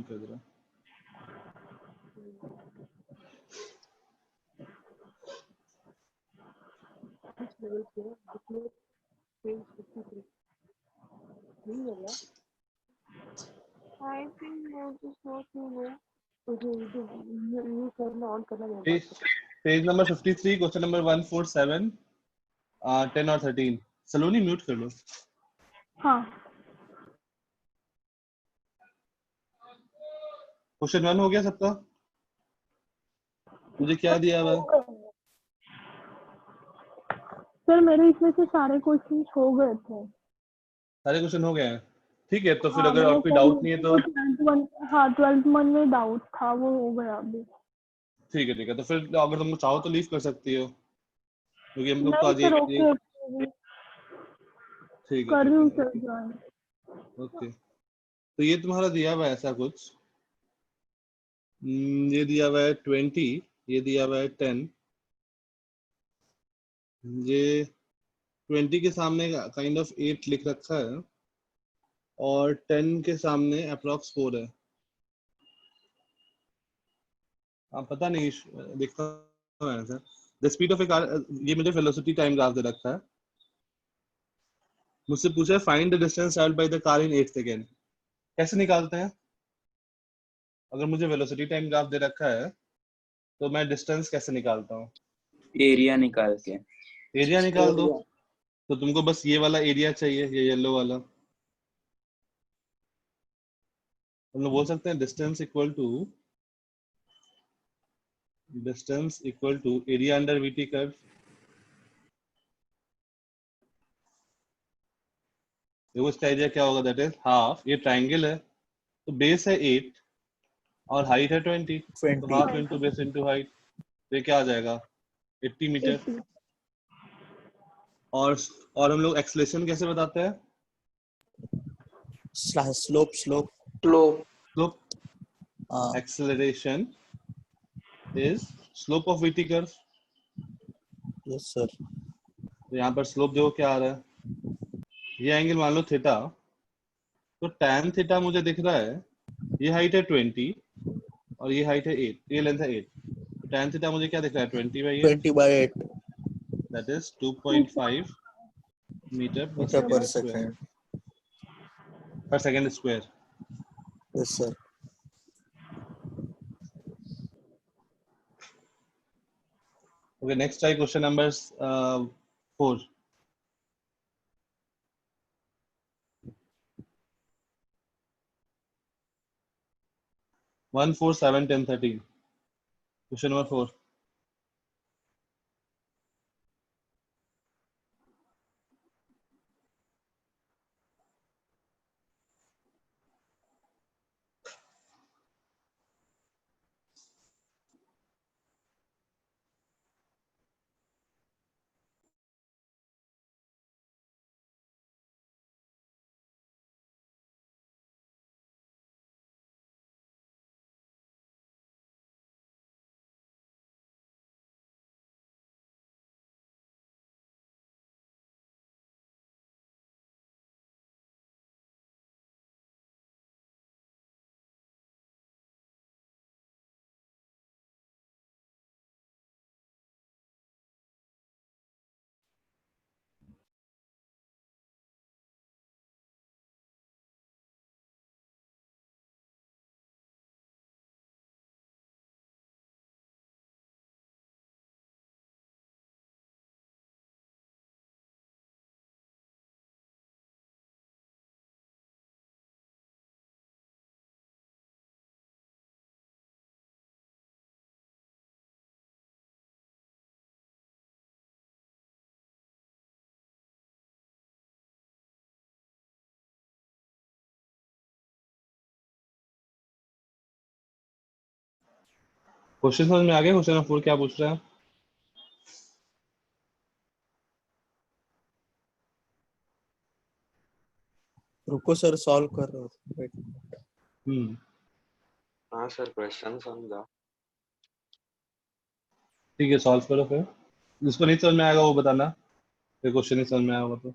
कर दे रहा। I think no, just not no. ये करना ऑन करना पेज नंबर 53 क्वेश्चन नंबर 147 10 और 13। सलोनी म्यूट कर लो। हाँ क्वेश्चन 1 हो गया सबका? मुझे क्या दिया हुआ है? सर मेरे इसमें से सारे क्वेश्चन हो गए थे। सारे क्वेश्चन हो गए हैं? ठीक है, तो फिर हाँ अगर और कोई डाउट नहीं है तो 12th मंथ में डाउट था वो हो गया अभी। ठीक है, तो फिर अगर तुम चाहो तो लीव कर सकती हो, क्योंकि हम लोग तो नहीं आज सर एक ओके ठीक कर रही है हूँ सर ओके ज्वाइन। ओके। तो ये तुम्हारा दिया हुआ है ऐसा कुछ, ये दिया हुआ है 20, ये दिया हुआ है 10, ये 20 के सामने काइंड ऑफ 8 लिख रखा है और 10 के सामने अप्रॉक्स 4 है। आप पता नहीं देखता है sir. The speed of A car, ये मुझे वेलोसिटी टाइम ग्राफ दे रखा है। मुझसे पूछा है find the distance travelled by the car in 8 second. कैसे निकालते हैं? अगर मुझे वेलोसिटी टाइम ग्राफ दे रखा है तो मैं डिस्टेंस कैसे निकालता हूँ? एरिया निकाल के। एरिया निकाल दो। तो तुमको बस ये वाला एरिया चाहिए, ये येलो वाला। हम लोग बोल सकते हैं distance equal to area under V T curve. देखो इसका एरिया क्या होगा, दैट इज हाफ। ये ट्राइंगल है तो बेस है 8 और हाइट है 20, तो half into base into height, तो ये क्या आ जाएगा 80 मीटर। 80। और हम लोग एक्सेलरेशन कैसे बताते हैं? Slope slope slope acceleration is slope of VT curve. Yes sir. तो यहाँ पर स्लोप देखो क्या आ रहा है, ये एंगल मान लो थीटा, तो tan थीटा मुझे दिख रहा है, ये हाइट है 20 और ये हाइट है 8, ये लेंथ है 8, तो tan थीटा मुझे क्या दिख रहा है 20/8, 20/8 दैट इज 2.5 मीटर per पर second. Second square. Yes sir. Okay, next try question number 4. One, 4, 7, 10, 13. Question number 4. Question समझ में आ गया? क्वेश्चन नंबर 4 क्या पूछ रहे हैं? रुको सर सॉल्व कर रहा हूँ। हाँ सर क्वेश्चन समझा। ठीक है, सॉल्व करो फिर। जिसको नहीं समझ में आएगा वो बताना, फिर क्वेश्चन नहीं समझ में आया होगा तो।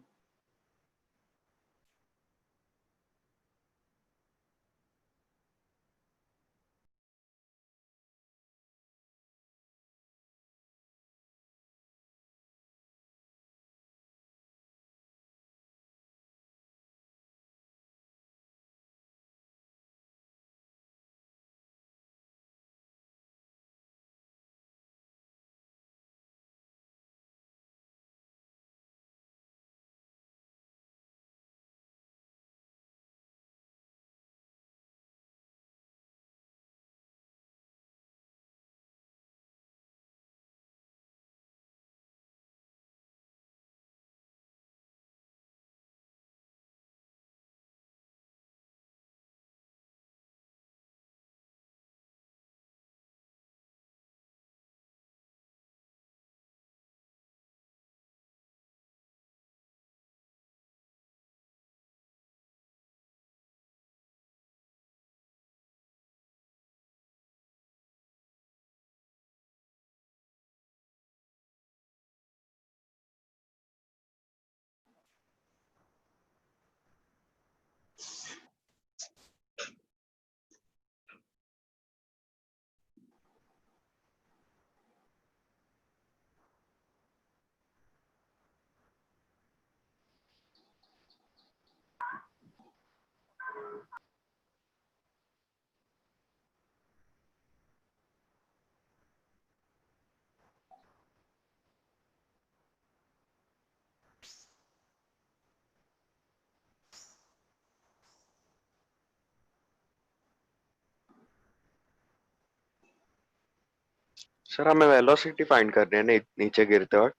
सर हमें वेलोसिटी फाइंड करनी है नीचे गिरते वक्त।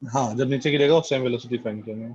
हाँ, जब नीचे गिरेगा उस टाइम वेलोसिटी फाइंड करनी है।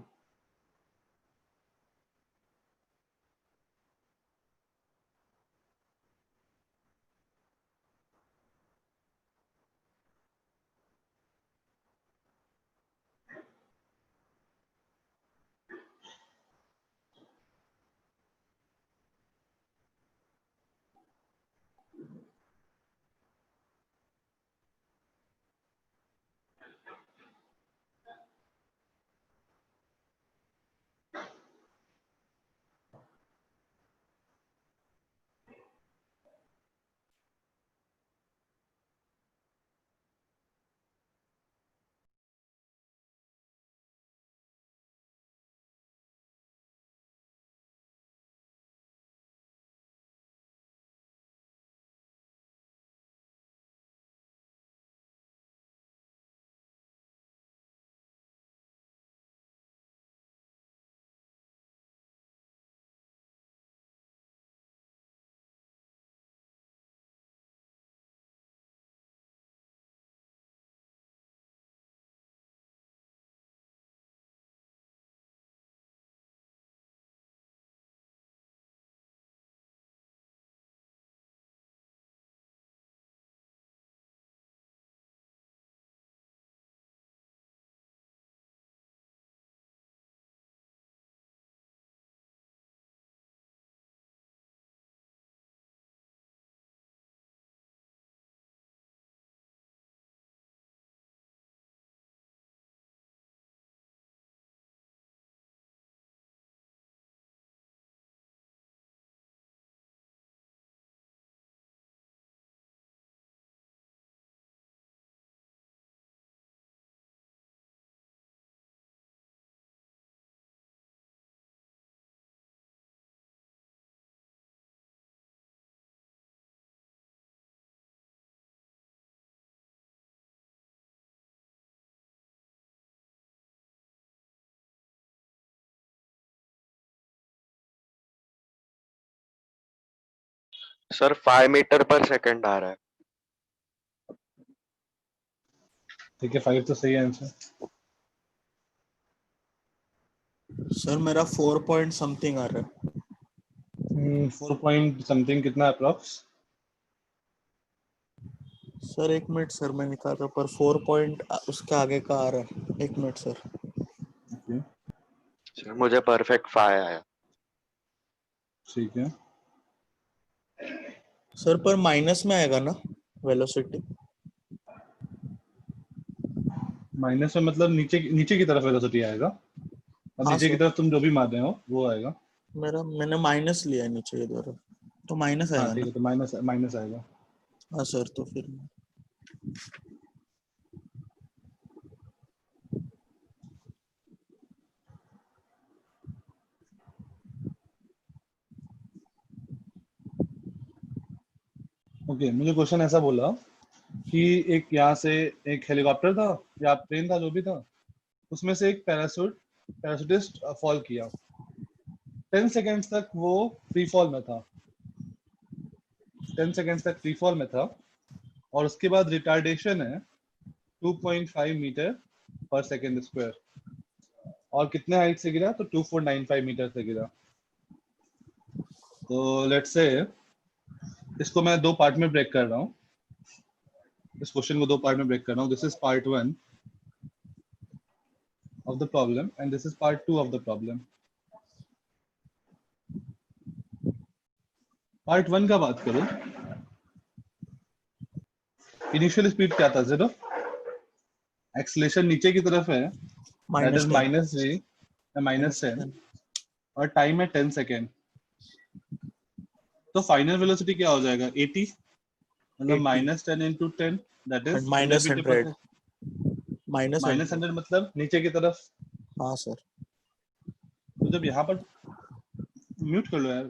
सर 5 मीटर पर सेकंड आ रहा है। ठीक है, 5 तो सही आंसर। सर मेरा 4 पॉइंट समथिंग आ रहा है। 4 पॉइंट समथिंग कितना अप्रोक्स? सर 1 मिनट सर, मैं निकाल रहा हूँ, पर 4 पॉइंट उसके आगे का आ रहा है। 1 मिनट सर। ओके, सर मुझे परफेक्ट 5 आया। ठीक है। सर पर माइनस में आएगा ना वेलोसिटी? माइनस में मतलब नीचे नीचे की तरफ वेलोसिटी आएगा, और हाँ नीचे की सर, तरफ तुम जो भी मार रहे हो वो आएगा। मैंने माइनस लिया है नीचे की तरफ, तो माइनस हाँ आएगा ठीक ना? है, तो माइनस माइनस आएगा। हाँ सर, तो फिर ओके, मुझे क्वेश्चन ऐसा बोला कि एक यहाँ से एक हेलीकॉप्टर था या प्लेन था, जो भी था, उसमें से एक पैराशूटिस्ट फॉल किया। 10 सेकेंड्स तक वो फ्री फॉल में था। 10 सेकेंड्स तक फ्री फॉल में था, और उसके बाद रिटार्डेशन है 2.5 मीटर पर सेकेंड स्क्वायर। और कितने हाइट से गिरा? तो 2495 मीटर से गिरा। तो लेट्स से इसको मैं दो पार्ट में ब्रेक कर रहा हूँ। इस क्वेश्चन को दो पार्ट में ब्रेक कर रहा हूँ। This is part 1 of the problem and this is part 2 of the problem. Part 1 का बात करूं, इनिशियल स्पीड क्या था? 0। एक्सीलरेशन नीचे की तरफ है, दैट इज -10। -g या -10, -10। और टाइम है 10 सेकेंड। तो फाइनल वेलोसिटी क्या हो जाएगा? 80, मतलब 80 -10 into 10, दैट इज 100 मीटर पर -100 सेकेंड। -100। -100 मतलब नीचे की तरफ। हाँ सर। तो जब यहाँ पर, म्यूट कर लो यार,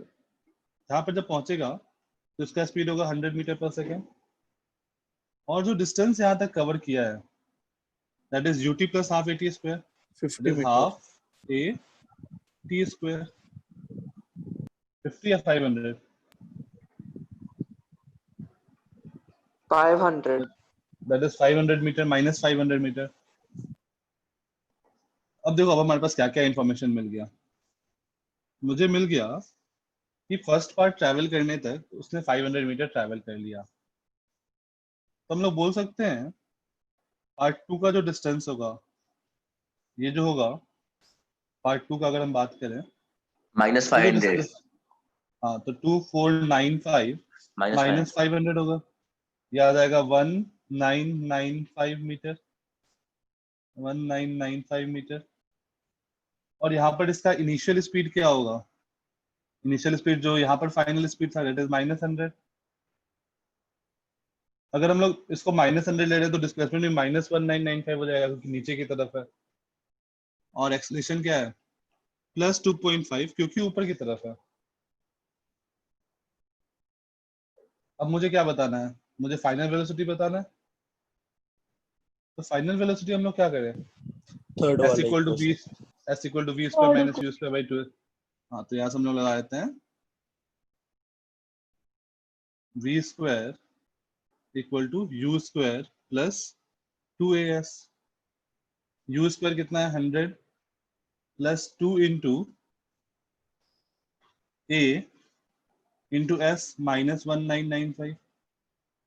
यहाँ पर जब पहुंचेगा तो इसका स्पीड होगा 100 मीटर पर सेकेंड। और जो डिस्टेंस यहाँ तक कवर किया है, that is ut plus half at square, that 50 is metre. half a t square। 50 या 500? 500. That is 500 metre minus 500 metre. अब देखो अब हमारे पास क्या क्या इंफॉर्मेशन मिल गया। मुझे मिल गया कि फर्स्ट पार्ट ट्रैवल करने तक उसने 500 मीटर ट्रैवल कर लिया। तो हम लोग बोल सकते हैं पार्ट 2 का जो डिस्टेंस होगा, ये जो होगा पार्ट 2 का अगर हम बात करें माइनस तो जो 500 डिस्टेंस, हाँ तो 2495 माइनस माइनस 500 होगा, ये आ जाएगा 1995 मीटर, 1995 मीटर। और यहाँ पर इसका इनिशियल स्पीड क्या होगा? इनिशियल स्पीड जो यहाँ पर फाइनल स्पीड था दैट इज -100। अगर हम लोग इसको -100 ले रहे हैं तो डिस्प्लेसमेंट भी -1995 हो जाएगा क्योंकि नीचे की तरफ है। और एक्सेलरेशन क्या है? +2.5 क्योंकि ऊपर की तरफ है। अब मुझे क्या बताना है? मुझे फाइनल वेलोसिटी बताना है। तो फाइनल वेलोसिटी हम लोग क्या करें? थर्ड s वाला equal to v, equation. s equal to v square minus u square by 2। हाँ तो यहाँ से हम लोग लगा देते हैं v square equal to u square plus 2as। u square कितना है? 100 plus 2 into a into s minus 1995।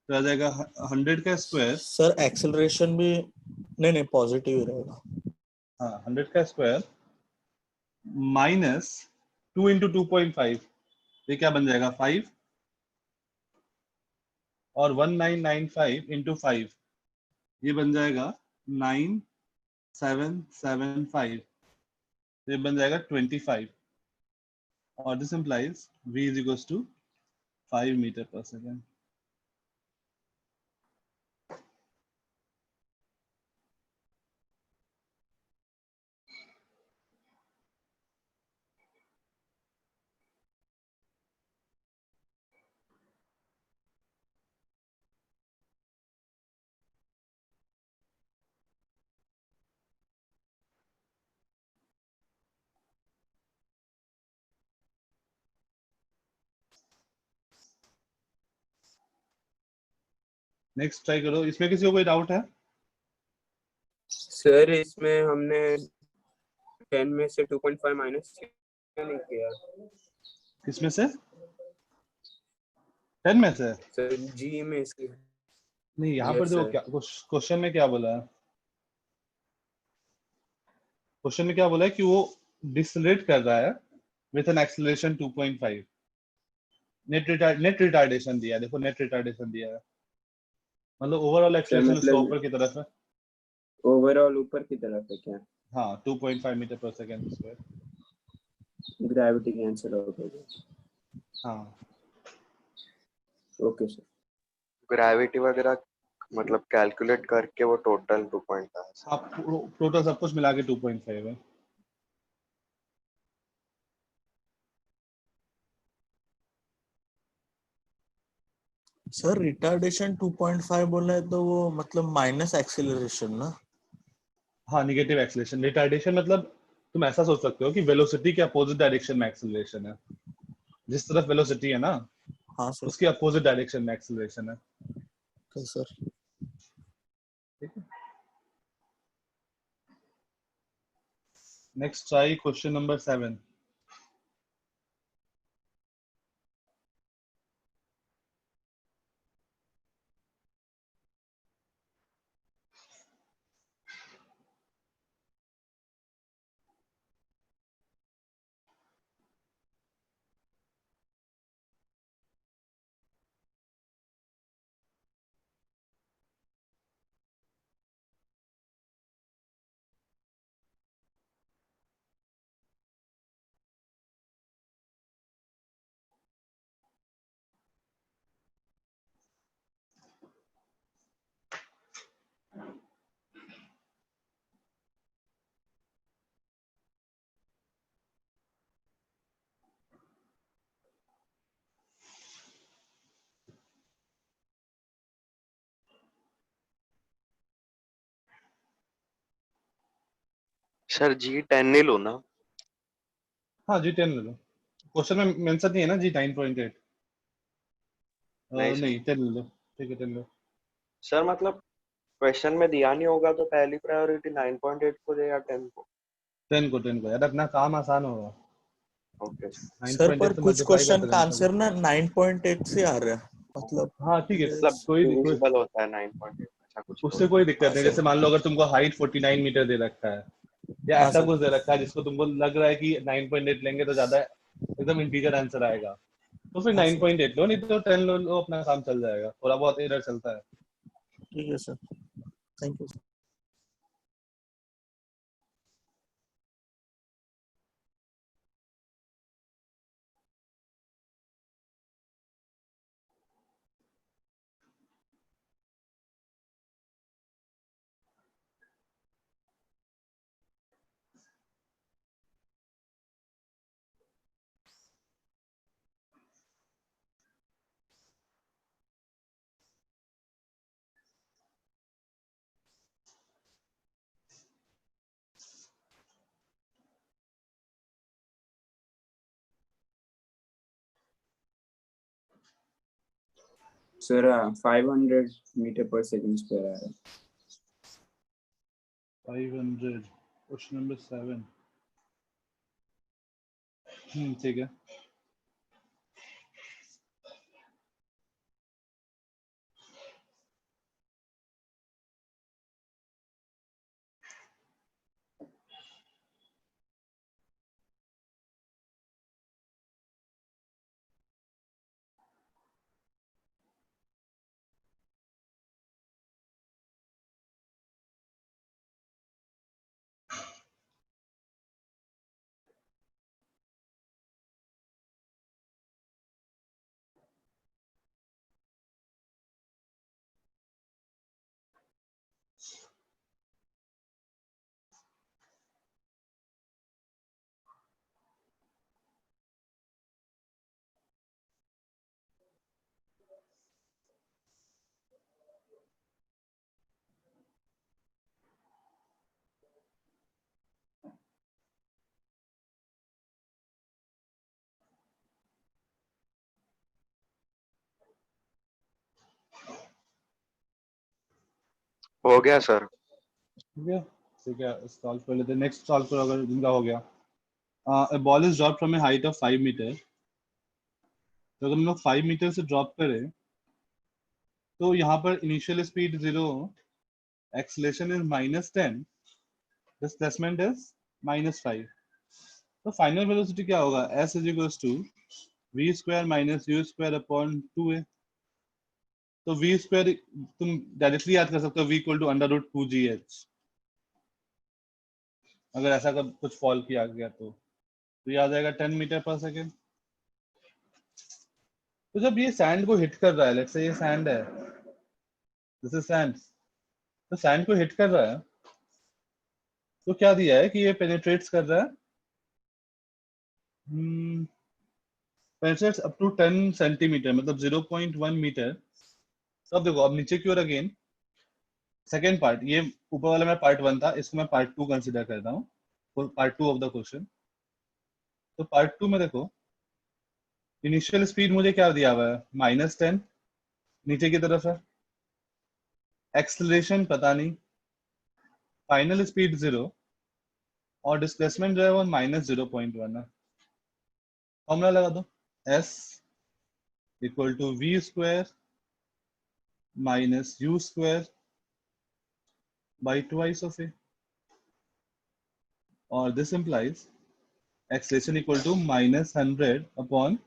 तो आ जाएगा 100 का स्क्वायर, सर एक्सेलरेशन भी नहीं पॉजिटिव ही रहेगा। हाँ 100 का स्क्वायर माइनस 2 इंटू 2.5, ये क्या बन जाएगा 5, और 1995 इंटू 5 ये बन जाएगा 9775, ये बन जाएगा 25। और this implies v is equals to 5 metre पर सेकेंड। नेक्स्ट ट्राई करो। इसमें किसी को कोई डाउट है? सर इसमें हमने 10 में से 2.5 माइनस नहीं किया किसमें से? 10 में से? सर, जी में से। नहीं, यहाँ पर यस देखो सर। क्या क्वेश्चन में क्या बोला है। क्वेश्चन में क्या बोला है कि वो डिसलेट कर रहा है with an acceleration 2.5। Net retardation दिया है, देखो नेट रिटार्डेशन दिया है, मतलब ओवरऑल एक्सेलरेशन उसका ऊपर की तरफ है। ओवरऑल ऊपर की तरफ है क्या? हाँ 2.5 मीटर पर सेकेंड स्क्वायर। ग्रेविटी कैंसिल हो गई। हाँ ओके सर। ग्रेविटी वगैरह मतलब कैलकुलेट करके वो टोटल 2.5 आप टोटल सब कुछ मिला के 2.5 है। सर रिटार्डेशन 2.5 बोला है तो वो मतलब माइनस एक्सेलरेशन ना? हाँ निगेटिव एक्सेलरेशन। रिटार्डेशन मतलब तुम ऐसा सोच सकते हो कि वेलोसिटी के अपोजिट डायरेक्शन में एक्सेलरेशन है। जिस तरफ वेलोसिटी है ना हाँ सर। उसके अपोजिट डायरेक्शन में एक्सेलरेशन है। तो सर ठीक है। Next try question number 7। Sir G10 नहीं लो ना? हाँ G10 ले लो। क्वेश्चन में मेंशन नहीं है ना G9.8। नहीं सर। नहीं 10 ले लो। ठीक है 10 लो। सर मतलब क्वेश्चन में दिया नहीं होगा तो पहली प्रायोरिटी 9.8 को दे या 10 को? 10 को यार, अपना काम आसान होगा। ओके सर 9.8 पर से कुछ मल्टीप्लाई क्वेश्चन करते का रहना आंसर सर। ना 9.8 से आ रहा है, मतलब हाँ ठीक है, ये सब कोई डिविजिबल होता है 9.8, अच्छा कुछ तो उससे कोई दिक्कत हाँ नहीं। सर, जैसे मान लो अगर तुमको हाइट 49 मीटर दे रखा है या हाँ ऐसा सर, कुछ दे रखा है जिसको तुमको लग रहा है कि 9.8 लेंगे तो ज्यादा एकदम इंटीजर आंसर आएगा, तो फिर हाँ सर, 9.8 लो, नहीं तो 10 लो, अपना काम चल जाएगा। थोड़ा बहुत एरर चलता है। ठीक है sir, thank you. Sir 500 metre पर सेकंड स्क्वायर आ रहा है। 500, क्वेश्चन नंबर 7। ठीक है। हो गया सर। ठीक है, ठीक है, सॉल्व कर लेते हैं। नेक्स्ट सॉल्व करो अगर जिनका हो गया। a ball is dropped from a height of 5 metre. तो अगर हम लोग 5 मीटर से ड्रॉप करें तो यहाँ पर initial speed 0, acceleration is -10, displacement is -5। तो फाइनल वेलोसिटी क्या होगा? s is equals to v square minus u square upon 2a। तो v स्क्वायर तुम डायरेक्टली याद कर सकते हो, v इक्वल टू √2gh, अगर ऐसा कुछ फॉल किया गया तो ये आ जाएगा 10 मीटर पर सेकेंड। तो जब ये सैंड को हिट कर रहा है, लेट्स से ये सैंड है, दिस इज सैंड, तो सैंड को हिट कर रहा है तो क्या दिया है कि ये पेनिट्रेट्स कर रहा है, पेनिट्रेट्स अप टू 10 सेंटीमीटर, मतलब 0.1 मीटर। तो अब देखो, अब नीचे की ओर अगेन सेकेंड पार्ट, ये ऊपर वाला मेरा पार्ट 1 था, इसको मैं पार्ट 2 कंसिडर करता हूँ, पार्ट 2 ऑफ द क्वेश्चन। तो पार्ट 2 में देखो, इनिशियल स्पीड मुझे क्या दिया हुआ है? -10 नीचे की तरफ है, एक्सेलरेशन पता नहीं, फाइनल स्पीड 0 और डिस्प्लेसमेंट जो है वो -0.1 है। फॉर्मूला लगा दो, s equal to v square minus u square by twice of a, और this implies acceleration equal to -100 upon,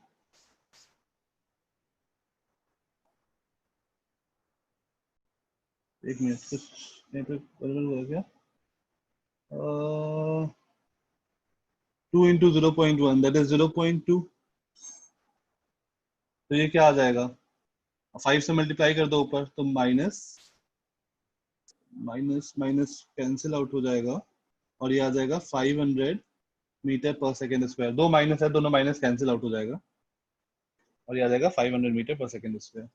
एक मिनट, कुछ यहाँ पे गड़बड़ हुआ क्या? 2 इंटू 0.1 दैट इज 0.2। तो ये क्या आ जाएगा? 5 से मल्टीप्लाई कर दो ऊपर, तो minus minus minus cancel out हो जाएगा और ये आ जाएगा 500 मीटर पर सेकेंड स्क्वायर। दो माइनस है, दोनों माइनस कैंसिल आउट हो जाएगा और ये आ जाएगा 500 मीटर पर सेकेंड स्क्वायर।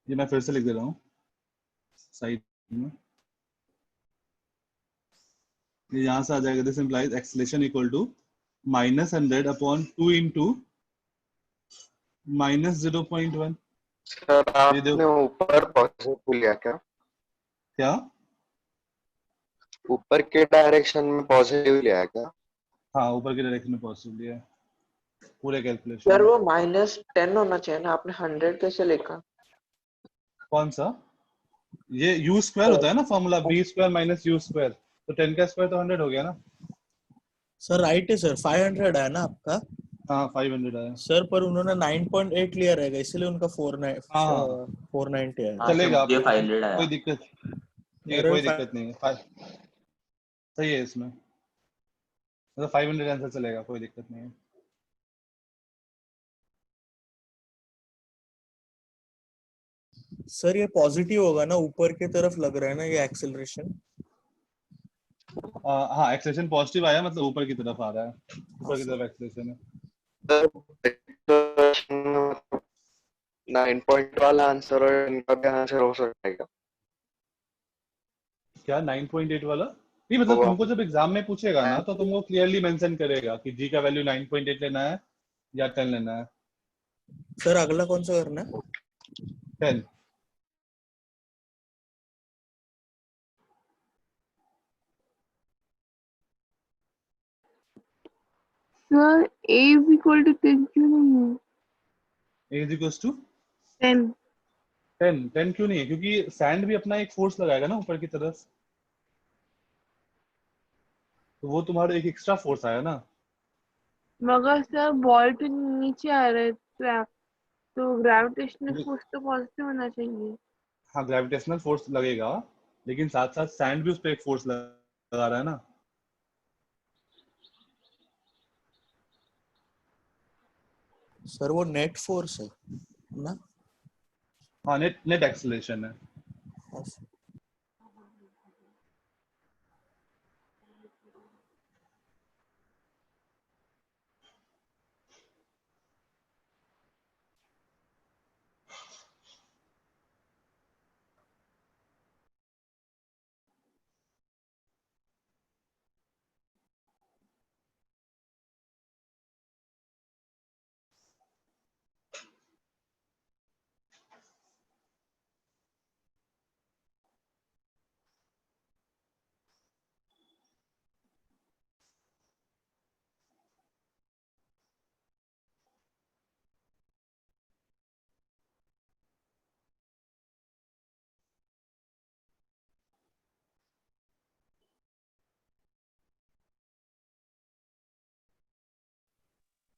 ये मैं फिर से लिख दे रहा हूँ साइड में, ये यहाँ से आ जाएगा, this implies acceleration equal to -100 upon 2 into -0.1। Sir ये देखो आपने ऊपर पॉजिटिव लिया क्या? क्या, ऊपर के डायरेक्शन में पॉजिटिव लिया है क्या? हाँ ऊपर की डायरेक्शन में पॉसिबल है पूरे कैलकुलेशन सर में। वो -10 होना चाहिए ना, आपने 100 कैसे लिखा? कौन सा? ये यू स्क्वायर होता है ना formula, B square minus U square, तो 10 का स्क्वायर तो 100 हो गया ना। सर राइट है सर, 500 है ना आपका? हाँ 500 आया। सर पर उन्होंने 9.8 लिया रहेगा, इसलिए उनका हाँ हाँ 490 आया। हाँ सर, चलेगा, मुझे 500 कोई आया। दिक्कत ठीक है, मेरे कोई दिक्कत नहीं है। सही है इसमें, मतलब 500 आंसर चलेगा, कोई दिक्कत नहीं है। सर ये पॉजिटिव होगा ना, ऊपर की तरफ लग रहा है ना ये एक्सेलरेशन। हाँ एक्सेलेरेशन पॉजिटिव आया, मतलब ऊपर की तरफ आ रहा है, ऊपर की तरफ एक्सेलेरेशन है। सर 9 पॉइंट वाला आंसर और इनका भी आंसर हो सकता है क्या? क्या 9.8 वाला? नहीं मतलब वो तुमको जब एग्जाम में पूछेगा ना तो तुमको क्लियरली मेंशन करेगा कि जी का वैल्यू 9.8 लेना है या 10 लेना है। सर अगला कौन सा करना है? 10। सर a इक्वल टू 10 क्यों नहीं है? ए इज इक्वल टू 10। 10। 10 क्यों नहीं है? क्योंकि सैंड भी अपना एक फोर्स लगाएगा ना ऊपर की तरफ, तो वो तुम्हारा एक एक्स्ट्रा फोर्स आया ना। मगर सर बॉल तो नीचे आ रहा है ट्रैप, तो ग्रेविटेशनल फोर्स तो पॉजिटिव होना चाहिए। हाँ ग्रेविटेशनल फोर्स लगेगा, लेकिन साथ साथ सैंड भी उस पर एक फोर्स लगा रहा है ना। सर वो नेट फोर्स है ना? हाँ नेट नेट एक्सेलरेशन है।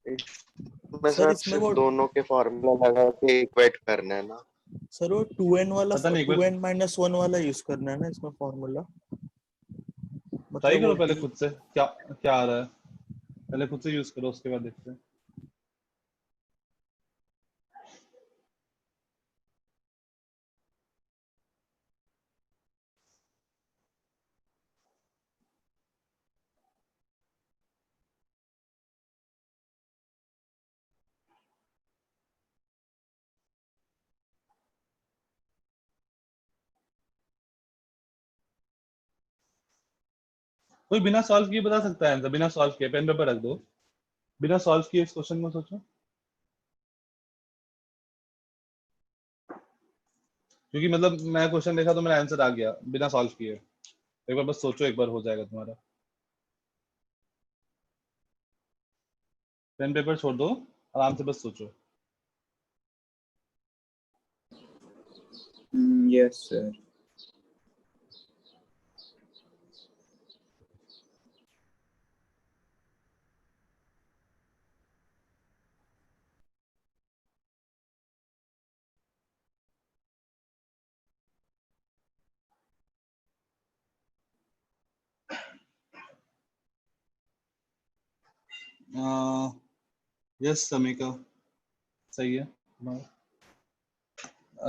इसमें सर सर इसमें सिर्फ वो दोनों के फॉर्मूला लगा के इक्वेट करना है ना? सर वो 2n वाला, पता नहीं, 2n माइनस 1 वाला यूज करना है ना इसमें फॉर्मूला, ट्राई मतलब वो करो पहले डी। खुद से, क्या क्या आ रहा है, पहले खुद से यूज करो, उसके बाद देखते हैं। कोई बिना सॉल्व किए बता सकता है आंसर? बिना सॉल्व किए पेन पेपर रख दो, बिना सॉल्व किए इस क्वेश्चन को सोचो, क्योंकि मतलब मैं क्वेश्चन देखा तो मेरा आंसर आ गया बिना सॉल्व किए। एक बार बस सोचो, एक बार हो जाएगा तुम्हारा। पेन पेपर छोड़ दो, आराम से बस सोचो। Yes sir. यस समीका, सही है।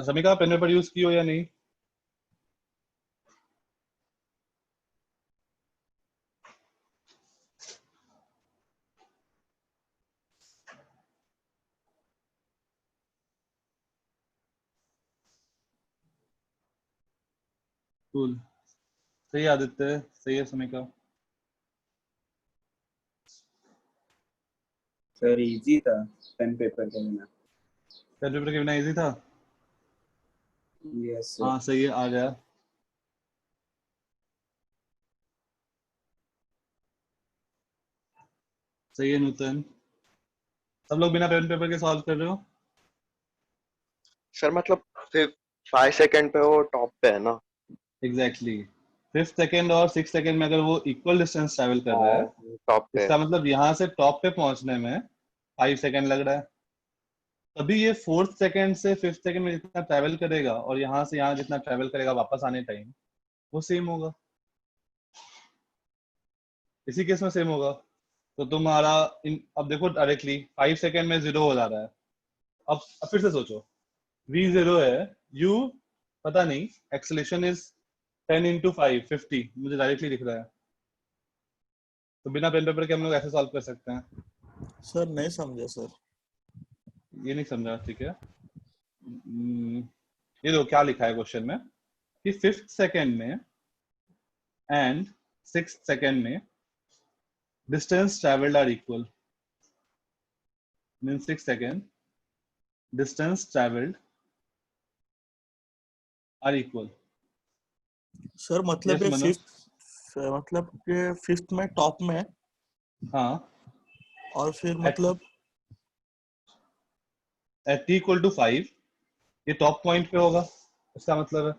समीका पेन पेपर यूज की हो या नहीं? कूल, सही है आदित्य, सही है समीका। सर इजी था पेन पेपर के बिना। पेन पेपर के बिना इजी था। Yes, sir. हाँ सही है, आ गया। सही है नूतन। सब लोग बिना पेन पेपर के सॉल्व कर रहे हो? सर मतलब फिर 5 सेकंड पे वो टॉप पे है ना? एग्जैक्टली। 5th सेकंड और 6th सेकंड में अगर वो इक्वल डिस्टेंस ट्रैवल कर रहा है, टॉप पे। इसका मतलब यहाँ से टॉप पे पहुंचने में 5 सेकंड लग रहा है। तभी ये 4th सेकंड से 5th सेकंड में जितना ट्रैवल करेगा और यहाँ से यहाँ जितना ट्रैवल करेगा वापस आने टाइम, वो सेम होगा। इसी केस में सेम होगा। तो तुम्हारा अब देखो डायरेक्टली 5 सेकंड में 0 हो जा रहा है। अब फिर से सोचो, v 0 है, u पता नहीं, एक्सेलेरेशन इज 10 into 5 50, मुझे डायरेक्टली दिख रहा है। तो बिना पेन पेपर के हम लोग ऐसे सॉल्व कर सकते हैं। सर नहीं समझे सर। ये नहीं समझा, ठीक है। ये देखो क्या लिखा है क्वेश्चन में कि 5th सेकंड में एंड 6th सेकंड में distance travelled are equal. Mean 6 second distance travelled are equal. Sir मतलब यस ये मनो। फिफ्थ, मतलब ये फिफ्थ में टॉप में है, हाँ, और फिर एट मतलब t इक्वल टू 5 ये टॉप पॉइंट पे होगा, इसका मतलब है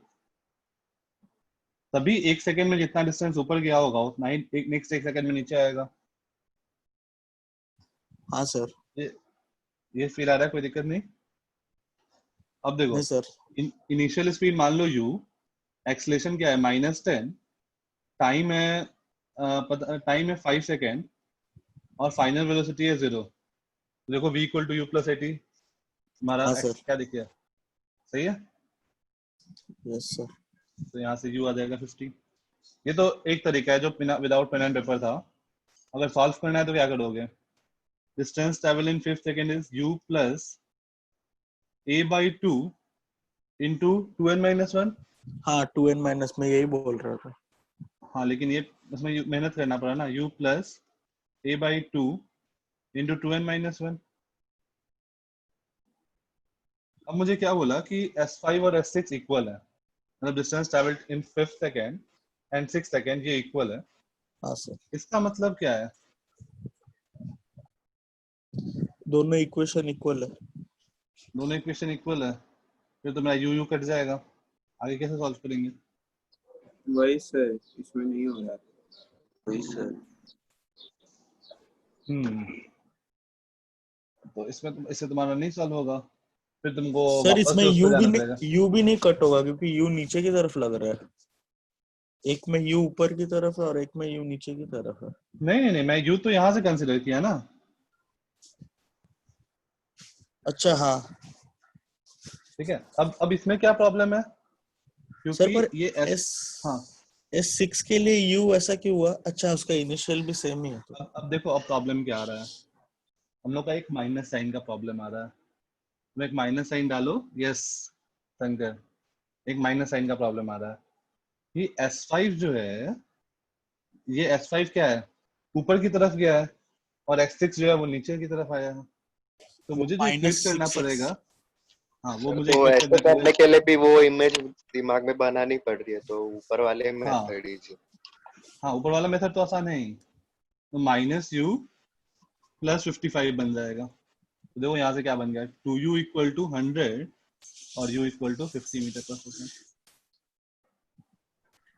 तभी 1 सेकंड में जितना डिस्टेंस ऊपर गया होगा उतना ही नेक्स्ट 1 सेकंड में नीचे आएगा। हाँ सर। ये फील आ रहा है? कोई दिक्कत नहीं? अब देखो, नहीं सर। इनिशियल स्पीड मान लो u, एक्सलेशन क्या है -10, टाइम है टाइम है 5 सेकेंड और फाइनल वेलोसिटी है 0। देखो v equal to U plus 80, हमारा हाँ x सर। क्या दिख गया? सही है। Yes sir. तो यहाँ से u आ जाएगा 50। ये तो एक तरीका है जो विदाउट पेन एंड पेपर था। अगर सॉल्व करना है तो क्या करोगे? Distance travel in 5th second is u plus a/2 into 2n-1। हाँ 2n माइनस में यही बोल रहा था। हाँ लेकिन ये उसमें मेहनत करना पड़ा ना, u plus a/2 into 2n-1। अब मुझे क्या बोला कि S5 और S6 इक्वल है, मतलब distance travelled in 5th second and 6th second ये इक्वल है। हाँ सर। इसका मतलब क्या है? दोनों इक्वेशन इक्वल है। दोनों इक्वेशन इक्वल है, फिर तो मेरा u कट जाएगा। आगे कैसे सॉल्व करेंगे? वही सर, इसमें नहीं हो रहा। वही सर। तो इससे तुम्हारा नहीं सॉल्व होगा, फिर तुमको सर वापस इसमें से उस पर जाना पड़ेगा। यू भी नहीं कट होगा क्योंकि यू नीचे की तरफ लग रहा है। एक में यू ऊपर की तरफ है और एक में यू नीचे की तरफ है। नहीं नहीं नहीं, मैं u तो यहाँ से कंसिडर किया ना। अच्छा हाँ। ठीक है, अब इसमें क्या प्रॉब्लम है? सर क्योंकि पर ये एस हाँ, S6 के लिए यू ऐसा क्यों हुआ? अच्छा उसका इनिशियल भी सेम ही है तो। अब देखो, अब प्रॉब्लम क्या आ रहा है। हम लोग का एक माइनस साइन का प्रॉब्लम आ रहा है। तुम एक माइनस साइन डालो। यस शंकर, एक माइनस साइन का प्रॉब्लम आ रहा है। ये S5 जो है, ये S5 क्या है, ऊपर की तरफ गया है, और x6 जो है वो नीचे की तरफ आया है। तो वो मुझे जो इक्वेट करना -6x। पड़ेगा, हाँ वो सर मुझे तो इक्वेट ऐसे करने के लिए, करने के लिए भी वो इमेज दिमाग में बनानी पड़ रही है, तो ऊपर वाले हाँ मेथड ही जी। हाँ ऊपर वाला मेथड तो आसान है ही। तो -u प्लस 55 बन जाएगा। तो देखो यहाँ से क्या बन गया, 2u इक्वल टू 100 और u इक्वल टू 50 मीटर पर सेकेंड।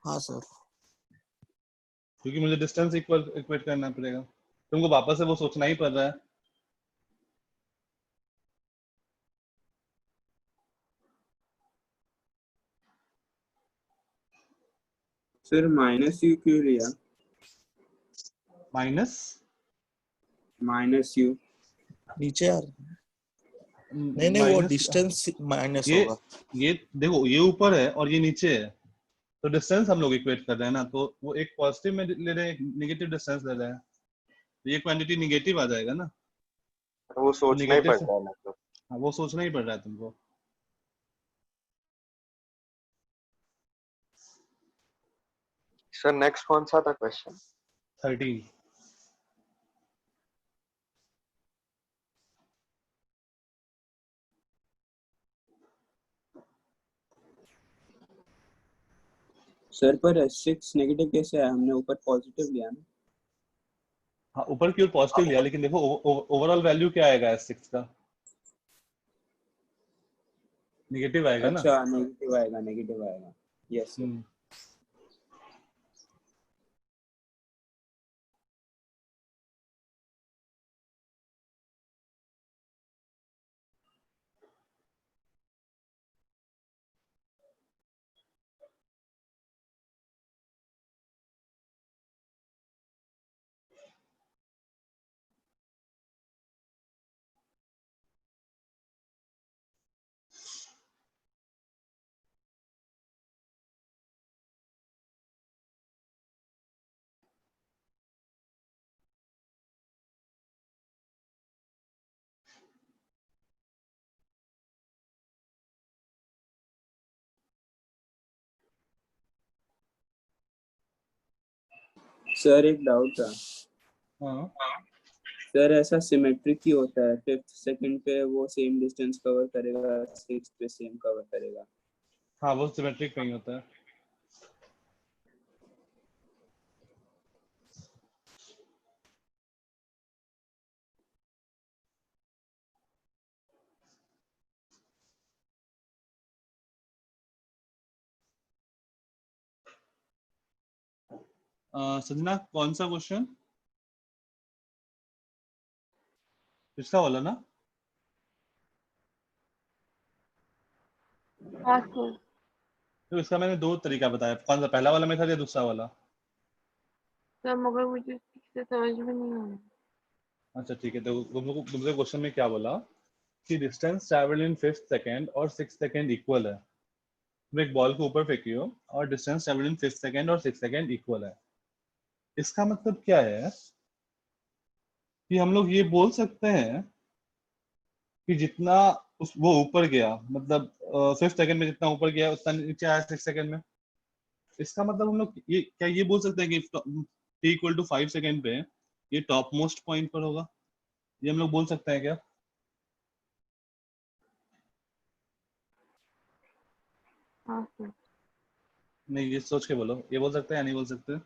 हाँ सर। क्योंकि मुझे डिस्टेंस इक्वल इक्वेट करना पड़ेगा, तुमको वापस से वो सोचना ही पड़ रहा है। सर माइनस यू क्यों लिया? माइनस माइनस यू नीचे यार, नहीं वो माइनस डिस्टेंस माइनस ये होगा। ये देखो, ये ऊपर है और ये नीचे है, तो डिस्टेंस हम लोग इक्वेट कर रहे हैं ना, तो वो एक पॉजिटिव में ले रहे हैं, एक निगेटिव डिस्टेंस ले रहे हैं, तो ये क्वांटिटी निगेटिव आ जाएगा ना। तो वो तो सोचना ही निगेटिव से, पड़ता है मतलब। हाँ वो सोचना ही पड़ रहा है तुमको। सर नेक्स्ट कौन सा था क्वेश्चन? 30। सर पर S6 नेगेटिव कैसे आया? हमने ऊपर पॉजिटिव लिया ना। हाँ ऊपर की ओर पॉजिटिव लिया, लेकिन देखो ओवरऑल वैल्यू क्या आएगा S6 का? नेगेटिव आएगा ना। अच्छा, नेगेटिव आएगा, नेगेटिव आएगा। Yes sir. हम्म। सर एक डाउट था हाँ सर, ऐसा सिमेट्रिक ही होता है, 5th सेकंड पे वो सेम डिस्टेंस कवर करेगा, 6th पे सेम कवर करेगा। हाँ वो सिमेट्रिक नहीं होता है। संजना कौन सा क्वेश्चन? पिछला वाला ना। हाँ सर। तो इसका मैंने दो तरीका बताया, कौन सा, पहला वाला मेथड या दूसरा वाला? सर मगर मुझे ठीक से समझ में नहीं आया। अच्छा ठीक है, तो तुमसे क्वेश्चन में क्या बोला कि distance travel in 5th second और 6th सेकंड इक्वल है। तुम एक बॉल को ऊपर फेंकियो और distance travel in 5th second और 6th सेकंड इक्वल है। इसका मतलब क्या है कि हम लोग ये बोल सकते हैं कि जितना वो ऊपर गया, मतलब 5th सेकंड में जितना ऊपर गया उतना नीचे आया 6th सेकंड में। इसका मतलब हम लोग ये क्या ये बोल सकते हैं कि t इक्वल टू 5 सेकंड पे ये टॉप मोस्ट पॉइंट पर होगा? ये हम लोग बोल सकते हैं क्या? हाँ सर। नहीं, ये सोच के बोलो, ये बोल सकते हैं या नहीं बोल सकते?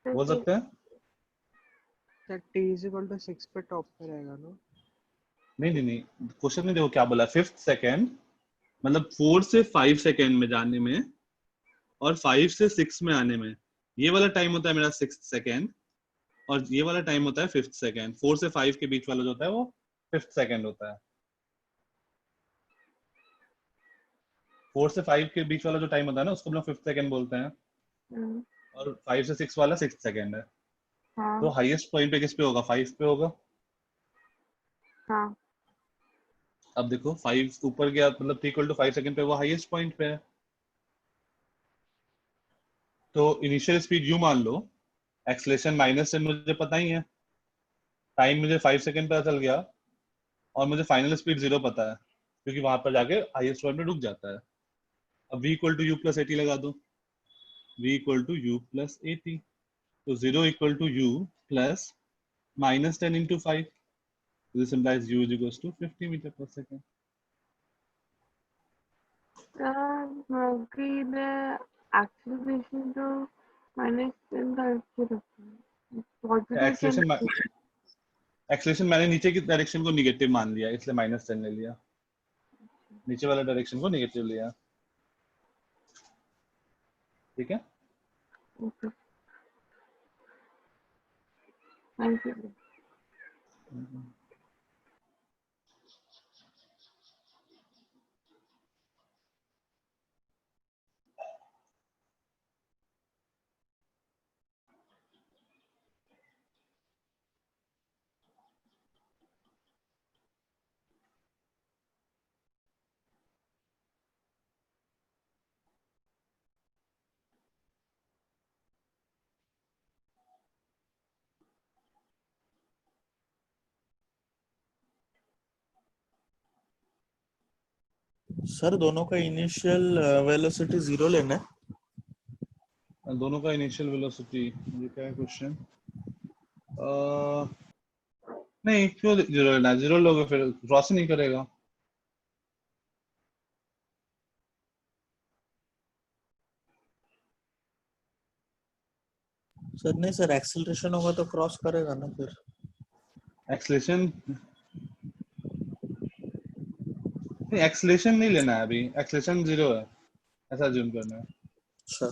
बोल सर सकते हैं? Sir t is equal to 6 पे टॉप पे रहेगा ना? नहीं नहीं नहीं, क्वेश्चन में देखो क्या बोला, 5th सेकंड मतलब 4 से 5 सेकंड में जाने में और 5 से 6 में आने में, ये वाला टाइम होता है मेरा 6th सेकंड, और ये वाला टाइम होता है 5th सेकंड। 4 से 5 के बीच वाला जो होता है वो 5th सेकंड होता है। 4 से 5 के बीच वाला जो टाइम होता है ना उसको हम लोग 5th सेकंड बोलते हैं, हम्म, और 5 से 6 वाला 6th सेकंड है। तो हाँ हाईएस्ट पॉइंट पे किस पे होगा? 5 पे होगा। हाँ अब देखो 5 ऊपर गया मतलब t इक्वल टू 5 सेकंड पे वो हाईएस्ट पॉइंट पे है। तो इनिशियल स्पीड यूं मान लो, एक्सेलरेशन -10 मुझे पता ही है, टाइम मुझे 5 सेकंड पता चल गया, और मुझे फाइनल स्पीड 0 पता है क्योंकि वहां पर जाके हाईएस्ट पॉइंट पे रुक जाता है। अब v equal to U plus 80 लगा दो, v equal to U plus 80, तो 0 equal to U plus -10 into 5, this implies u is equals to 50 meter per second. Sir मगर एक्सेलरेशन तो -10 करके रखा है, पॉजिटिव एक्सेलरेशन कैसे? एक्सेलरेशन मैंने नीचे की डायरेक्शन को निगेटिव मान लिया, इसलिए -10 ले लिया, नीचे वाला डायरेक्शन को निगेटिव लिया। ठीक है। Okay, thank you. सर दोनों का इनिशियल वेलोसिटी 0 लेना है। दोनों का इनिशियल वेलोसिटी, ये क्या है क्वेश्चन? नहीं, क्यों जीरो लेना है? जीरो लोगे फिर क्रॉस ही नहीं करेगा। सर नहीं सर, एक्सेलरेशन होगा तो क्रॉस करेगा ना फिर। एक्सलेशन नहीं, एक्सलेशन नहीं लेना है अभी, एक्सलेशन जीरो है ऐसा ज्यूम करना है। अच्छा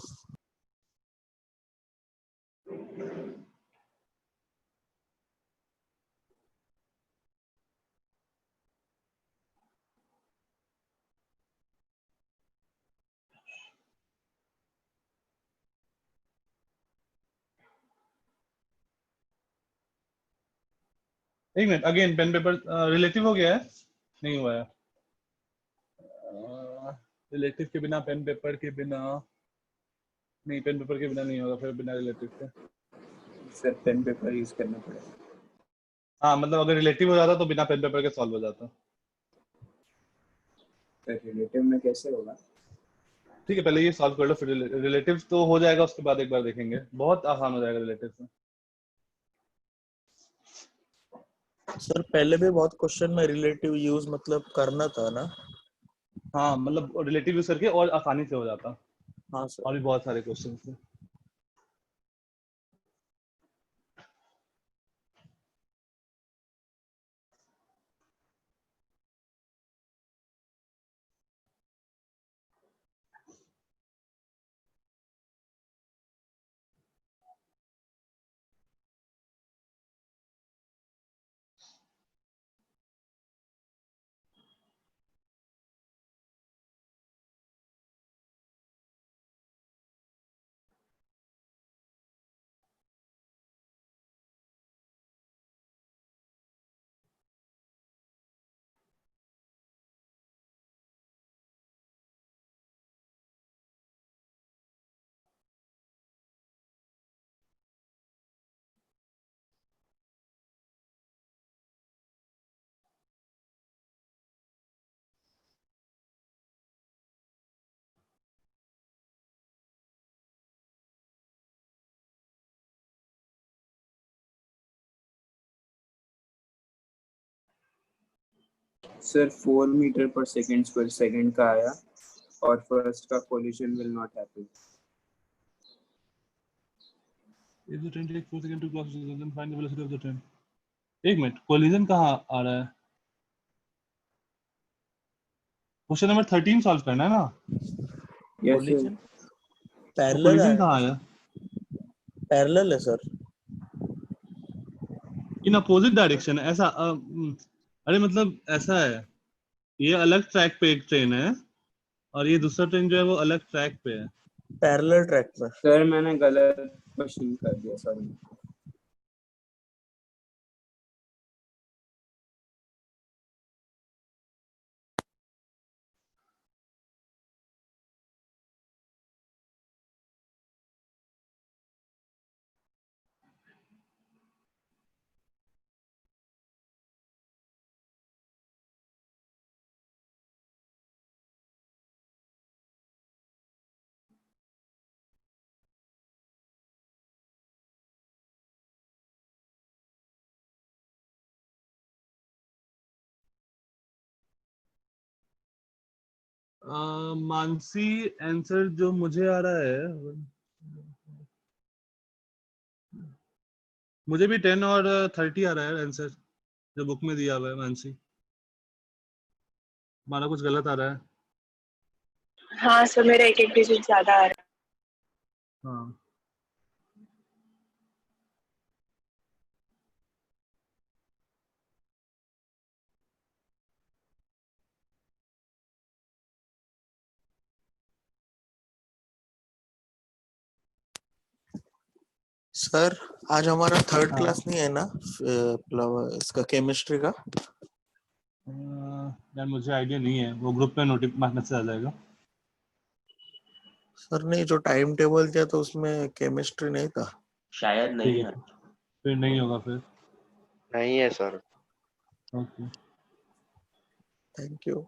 एक minute, again pen paper relative हो गया है? नहीं हुआ है। रिलेटिव के बिना, पेन पेपर के बिना नहीं, पेन पेपर के बिना नहीं होगा फिर बिना रिलेटिव के। सर पेन पेपर यूज करना पड़ेगा। हाँ मतलब अगर रिलेटिव हो जाता तो बिना पेन पेपर के सॉल्व हो जाता। सर रिलेटिव में कैसे होगा? ठीक है, पहले ये सॉल्व कर लो फिर रिलेटिव तो हो जाएगा, उसके बाद एक बार देखेंगे, बहुत आसान हो जाएगा रिलेटिव से। सर, पहले भी बहुत क्वेश्चन में रिलेटिव यूज मतलब करना था ना। हाँ मतलब रिलेटिव यूज करके और आसानी से हो जाता, हाँ सर। और भी बहुत सारे क्वेश्चन थे। सर 4 मीटर पर सेकंड पर सेकंड का आया और फर्स्ट का collision will not happen. If the train takes 4 seconds to cross, then find the velocity of the train. एक मिनट, कोलिजन कहाँ आ रहा है? क्वेश्चन नंबर 13 सॉल्व करना है ना? Yes sir. कोलिजन तो पैरेलल कोलिजन है, कहाँ आया? पैरेलल है सर। इन अपोजिट डायरेक्शन है ऐसा अरे मतलब ऐसा है, ये अलग ट्रैक पे एक ट्रेन है और ये दूसरा ट्रेन जो है वो अलग ट्रैक पे है। पैरेलल ट्रैक पर। सर मैंने गलत क्वेश्चन कर दिया, सॉरी। मानसी, आंसर जो मुझे आ रहा है, मुझे भी 10 और 30 आ रहा है आंसर जो बुक में दिया हुआ है मानसी। हमारा कुछ गलत आ रहा है। हाँ सर, मेरा एक डिजिट ज्यादा आ रहा है। हाँ सर आज हमारा थर्ड हाँ। क्लास नहीं है ना, इसका केमिस्ट्री का। यार मुझे आइडिया नहीं है, वो ग्रुप में नोटिस मैसेज आ जाएगा। सर नहीं, जो टाइम टेबल दिया तो उसमें केमिस्ट्री नहीं था। शायद ठीक नहीं है, है। फिर नहीं होगा फिर। नहीं है sir. Okay. Thank you.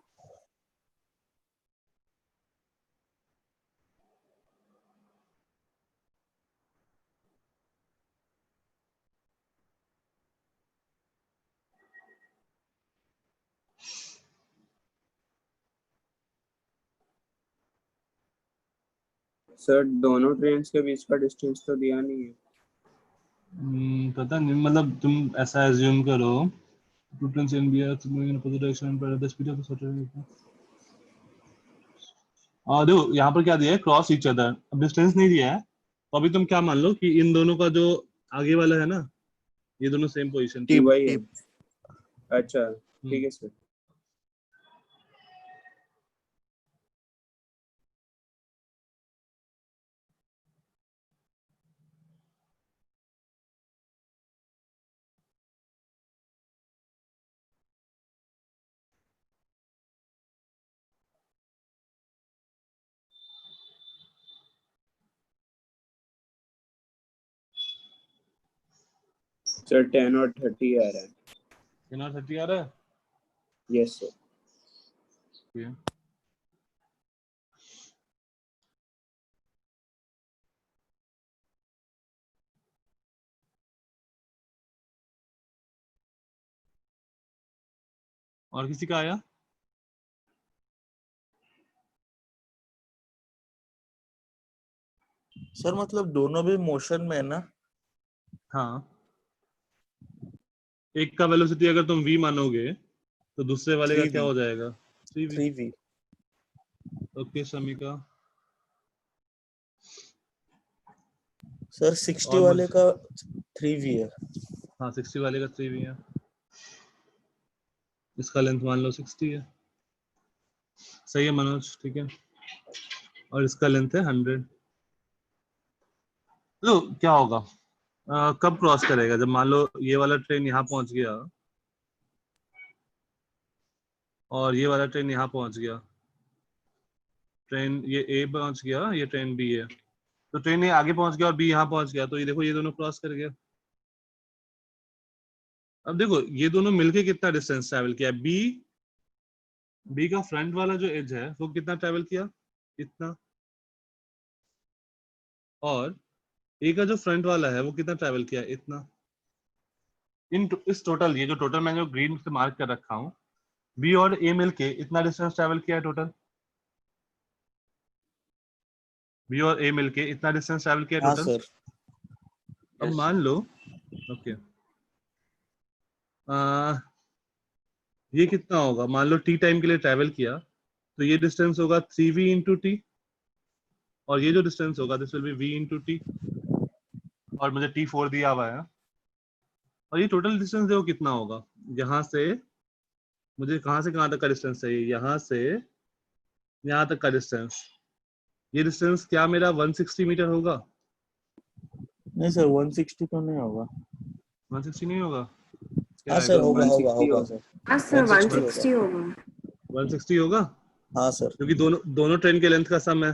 Sir दोनों ट्रेन्स के बीच का डिस्टेंस तो दिया नहीं है। पता नहीं, मतलब तुम ऐसा एज्यूम करो, two trains in BR moving in opposite direction but at the speed of the certain देखो यहाँ पर क्या दिया है, क्रॉस ईच अदर। अब डिस्टेंस नहीं दिया है, तो अभी तुम क्या मान लो कि इन दोनों का जो आगे वाला है ना, ये दोनों सेम पोजीशन पे। टी टिप वाई है। टिप अच्छा ठीक है सर। सर 10 और 30 आ रहा है। 10 और 30 आ रहा है। Yes sir. Okay. और किसी का आया? सर मतलब दोनों भी मोशन में है ना? हाँ, एक का वेलोसिटी अगर तुम v मानोगे तो दूसरे वाले का 3v क्या हो जाएगा? 3v। 3v okay Shamika. Sir 60 और वाले मुझे, का 3v है। हाँ 60 वाले का 3v है, इसका लेंथ मान लो 60 है। सही है मनोज, ठीक है। और इसका लेंथ है 100। तो क्या होगा, कब क्रॉस करेगा? जब मान लो ये वाला ट्रेन यहाँ पहुंच गया और ये वाला ट्रेन यहाँ पहुंच गया, ट्रेन ये ए पहुंच गया, ये ट्रेन बी है, तो ट्रेन ये आगे पहुंच गया और बी यहाँ पहुंच गया, तो ये देखो ये दोनों क्रॉस कर गया। अब देखो ये दोनों मिलके कितना डिस्टेंस ट्रैवल किया, बी का फ्रंट वाला जो एज है वो कितना ट्रैवल किया, इतना। और ए का जो फ्रंट वाला है वो कितना ट्रैवल किया, इतना। इस टोटल, ये जो टोटल मैंने जो ग्रीन से मार्क कर रखा हूँ, बी और ए मिलके इतना डिस्टेंस ट्रैवल किया है टोटल। बी और ए मिलके इतना डिस्टेंस ट्रैवल किया है हाँ टोटल। सर। अब मान लो, ओके, ये कितना होगा, मान लो टी टाइम के लिए ट्रैवल किया तो ये डिस्टेंस होगा 3v इंटू टी, और ये जो डिस्टेंस होगा this will be v into T, और मुझे t4 दिया हुआ है। और ये टोटल डिस्टेंस देखो कितना होगा, यहाँ से मुझे कहाँ से कहाँ तक का डिस्टेंस चाहिए, यहाँ से यहाँ तक का डिस्टेंस, ये डिस्टेंस क्या मेरा 160 मीटर होगा? नहीं सर 160 तो नहीं होगा। 160 नहीं होगा, क्या हाँ सर आएगा? होगा होगा 160 होगा हो। सर। हाँ सर 160 160 होगा। 160 होगा, हाँ सर। क्योंकि दोनों दोनों ट्रेन के लेंथ का सम है।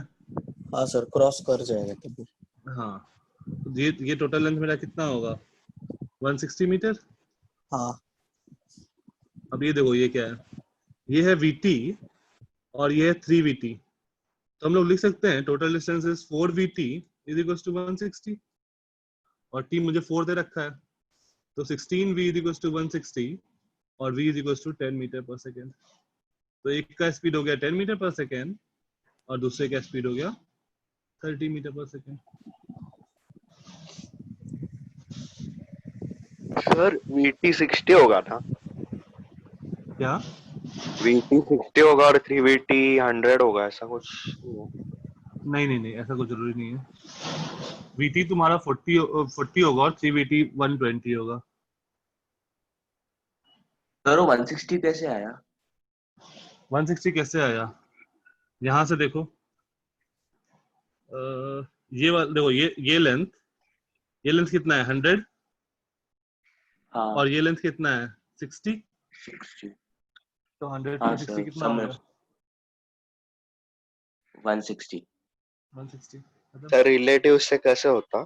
हाँ सर क्रॉस कर जाएगा तभी। हाँ, तो ये टोटल लेंथ मेरा कितना होगा, 160 मीटर। हाँ अब ये देखो ये क्या है, ये है vt और ये है 3vt, तो हम लोग लिख सकते हैं total distance is 4vt is equals to 160, और t मुझे 4 दे रखा है, तो 16v इज इक्वल्स टू 160 और v is equals to 10 metre पर सेकेंड। तो एक का स्पीड हो गया 10 मीटर पर सेकेंड और दूसरे का स्पीड हो गया 30 मीटर पर सेकेंड। सर VT 60 होगा ना? क्या? VT 60 होगा और 3VT 100 होगा, ऐसा कुछ? नहीं नहीं नहीं, ऐसा कुछ जरूरी नहीं है। vt तुम्हारा 40 होगा और 3vt 120 होगा। सर वो 160 कैसे आया? 160 कैसे आया, यहाँ से देखो, ये वाला देखो, ये लेंथ कितना है 100, हाँ और ये लेंथ कितना है 60, 60। तो 100 हाँ प्लस 60 सर कितना हो समझ। गया, 160। 160। मतलब सर रिलेटिव से कैसे होता?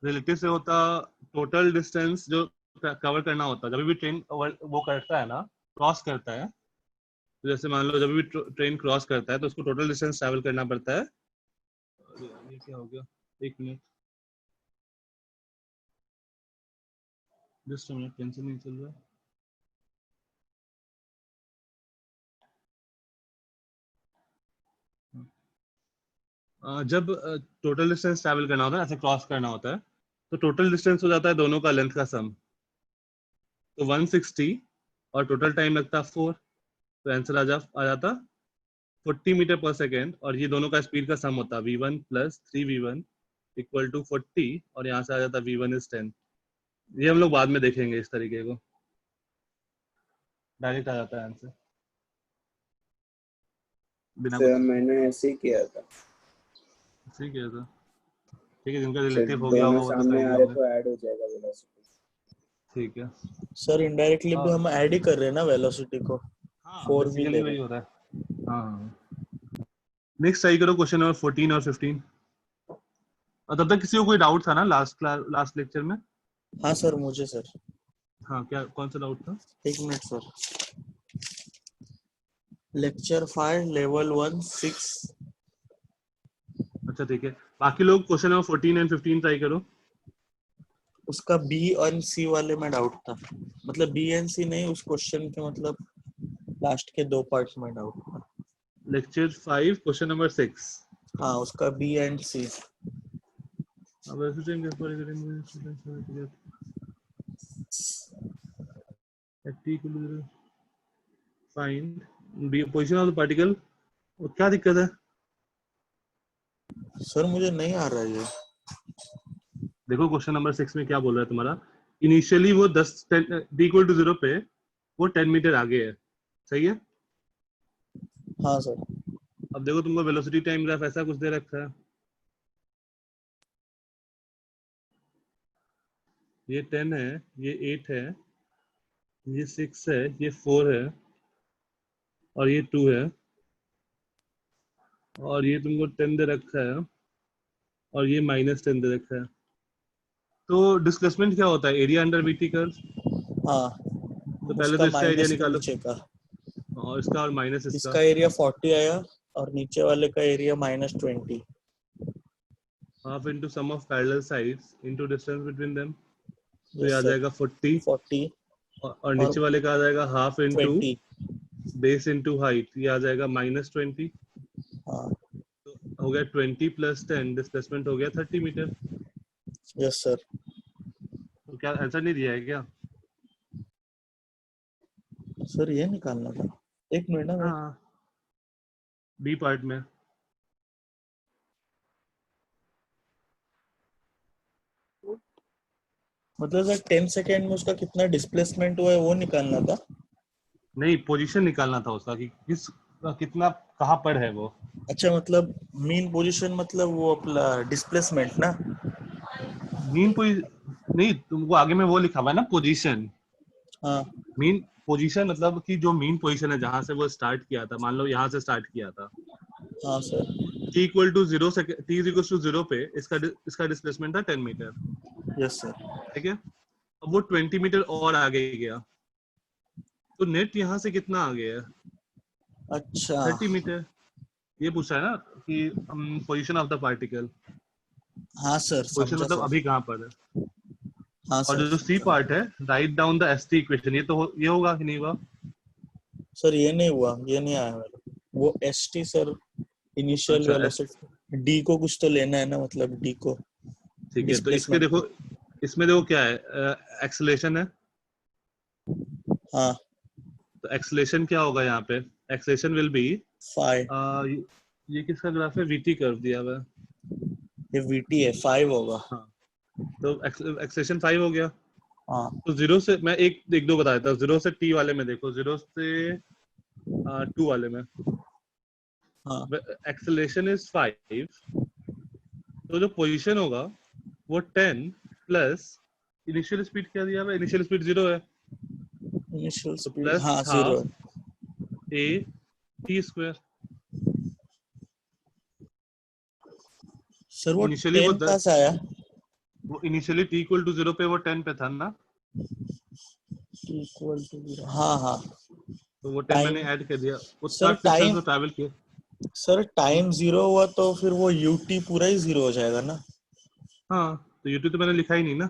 रिलेटिव से होता, टोटल डिस्टेंस जो कवर करना होता है जब भी ट्रेन वो करता है ना, क्रॉस करता है, तो जैसे मान लो जब भी ट्रेन क्रॉस करता है तो उसको टोटल डिस्टेंस ट्रैवल करना पड़ता है। अरे यार, ये क्या हो गया, एक मिनट, जस्ट मिनट, टेंशन नहीं चल रहा है। जब टोटल डिस्टेंस ट्रैवल करना होता है, ऐसे क्रॉस करना होता है, तो टोटल डिस्टेंस हो जाता है दोनों का लेंथ का सम। तो 160 और टोटल टाइम लगता है 4, तो आंसर आ जाता 40 मीटर पर सेकेंड, और ये दोनों का स्पीड का सम होता है v1 plus 3v1 equal to 40, और यहाँ से आ जाता v1 इज 10। ये हम लोग बाद में देखेंगे इस तरीके को, डायरेक्ट आ जाता है आंसर बिना सर कुछ मैंने ऐसे ही किया था, ठीक है। तो ठीक है, जिनका सर रिलेटिव हो गया दोनों होगा वो तो सामने कर आ लिए रहे होंगे। तो ऐड हो जाएगा वेलोसिटी। ठीक है, सर इनडायरेक्टली भी हम ऐड ही कर रहे हैं ना वेलोसिटी को, हाँ 4 भी बेसिकली ले वही रहे हो रहा है। हाँ, नेक्स्ट ट्राई करो क्वेश्चन नंबर 14 और 15। और तब तक किसी को कोई डाउट था ना लास्ट लेक्चर में? हैं। हाँ सर मुझे सर हाँ, क्या कौन सा डाउट था? 1 मिनट सर। Lecture 5 level 1 6। अच्छा ठीक है, बाकी लोग क्वेश्चन नंबर 14 एंड 15 ट्राई करो। उसका बी और सी वाले में डाउट था, मतलब बी एंड सी नहीं, उस क्वेश्चन के मतलब लास्ट के 2 पार्ट्स में डाउट था। Lecture 5 question number 6। हाँ उसका बी एंड सी। अब ऐसे टाइम के फॉर करेंगे find B position of the particle. क्या दिक्कत है? सर मुझे नहीं आ रहा है ये। देखो क्वेश्चन नंबर 6 में क्या बोल रहा है तुम्हारा, इनिशियली वो 10 d इक्वल टू 0 पे वो 10 मीटर आगे है, सही है? हाँ सर। अब देखो तुमको वेलोसिटी टाइम ग्राफ ऐसा कुछ दे रखा है, ये 10 है, ये 8 है, ये 6 है, ये 4 है, और ये 2 है, और ये तुमको 10 दे रखा है, और ये -10 दे रखा है। तो डिस्प्लेसमेंट क्या होता है? Area under V T curve. हाँ तो पहले तो उसका इसका एरिया माइनस निकालो, नीचे का, और इसका और माइनस इसका। इसका एरिया 40 आया और नीचे वाले का area -20। Half into sum of parallel sides into distance between them, तो ये यस आ सर जाएगा 40, 40 और नीचे वाले का आ जाएगा half into 20। Base into height, ये आ जाएगा -20। हाँ तो हो गया 20 + 10, डिस्प्लेसमेंट हो गया 30 मीटर। Yes sir. तो क्या आंसर नहीं दिया है क्या? सर ये निकालना था, 1 मिनट ना। हाँ, बी पार्ट में। मतलब सर 10 सेकेंड में उसका कितना डिस्प्लेसमेंट हुआ है वो निकालना था। नहीं, पोजीशन निकालना था उसका कि कितना कहाँ पर है वो। अच्छा मतलब मीन पोजीशन, मतलब वो अपना डिस्प्लेसमेंट ना। मीन नहीं, तुमको आगे में वो लिखा हुआ है ना, पोजीशन। हाँ मीन पोजीशन मतलब कि जो मीन पोजीशन है जहां से वो स्टार्ट किया था, मान लो यहाँ से स्टार्ट किया था, हाँ sir. t equal to 0 second, t is equal to 0 पे इसका डिस्प्लेसमेंट था 10 मीटर, यस सर। ठीक है? अब वो 20 मीटर और आगे गया, तो नेट यहाँ से कितना आ गया? अच्छा 30 मीटर। ये पूछा है ना कि पोजीशन ऑफ द पार्टिकल। हाँ सर पोजीशन समझा मतलब सर। अभी कहाँ पर है। हाँ और सर जो सी पार्ट है, write down the ST equation, ये तो ये होगा कि नहीं होगा? सर ये नहीं हुआ, ये नहीं आया मेरे को। वो एसटी सर इनिशियल अच्छा वेलोसिटी, डी को कुछ तो लेना है ना, मतलब डी को ठीक है, तो इसके डिस्प्लेसमेंट। देखो, इसमें देखो क्या है, एक्सेलेरेशन है। हाँ तो एक्सेलेरेशन क्या होगा यहाँ पे? एक्सेलेरेशन विल बी 5, ये किसका ग्राफ है? वीटी कर्व दिया हुआ है। ये वीटी है 5 होगा। हाँ, तो एक्सेलेरेशन 5 हो गया। हाँ तो 0 से मैं एक दो बता देता हूँ। 0 से t वाले में देखो, 0 से 2 वाले में हाँ एक्सेलेरेशन इज 5, तो जो पोजीशन होगा वो 10 प्लस इनिशियल स्पीड क्या दिया हुआ है? इनिशियल स्पीड 0 है, इनिशियल तो स्पीड प्लस हाँ 0 हाफ है। a t square. सर वो इनिशियली 10 कहाँ से आया? वो इनिशियली t इक्वल टू 0 पे वो 10 पे था ना, इक्वल टू 0। हाँ हाँ तो वो 10 टाइम। मैंने ऐड कर दिया, उतना सर डिस्टेंस टाइम, तो ट्रैवल किया। सर टाइम 0 हुआ तो फिर वो यूटी पूरा ही 0 हो जाएगा ना। हाँ, तो u2 तो मैंने लिखा ही नहीं ना।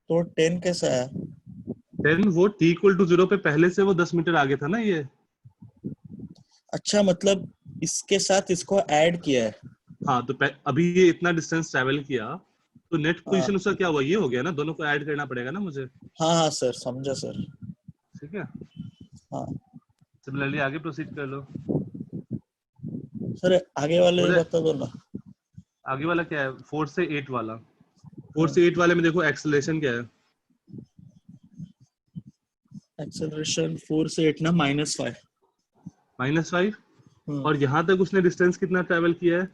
तो 10 कैसे आया? 10 वो t इक्वल टू 0 पे पहले से वो 10 मीटर आगे था ना ये। अच्छा मतलब इसके साथ इसको ऐड किया है। हाँ तो अभी ये इतना डिस्टेंस ट्रैवल किया तो नेट हाँ पोजीशन उसका क्या हुआ, ये हो गया ना, दोनों को ऐड करना पड़ेगा ना मुझे, हाँ हाँ सर, समझा सर। ठीक है। हाँ सिमिलरली आगे प्रोसीड कर लो। सर, आगे वाले मुझे बता दो ना। आगे वाला क्या है, 4 से 8 वाला। 4 से 8 वाले में देखो एक्सेलरेशन क्या है, एक्सेलरेशन 4 से 8 ना -5। -5। और यहाँ तक उसने डिस्टेंस कितना ट्रैवल किया है,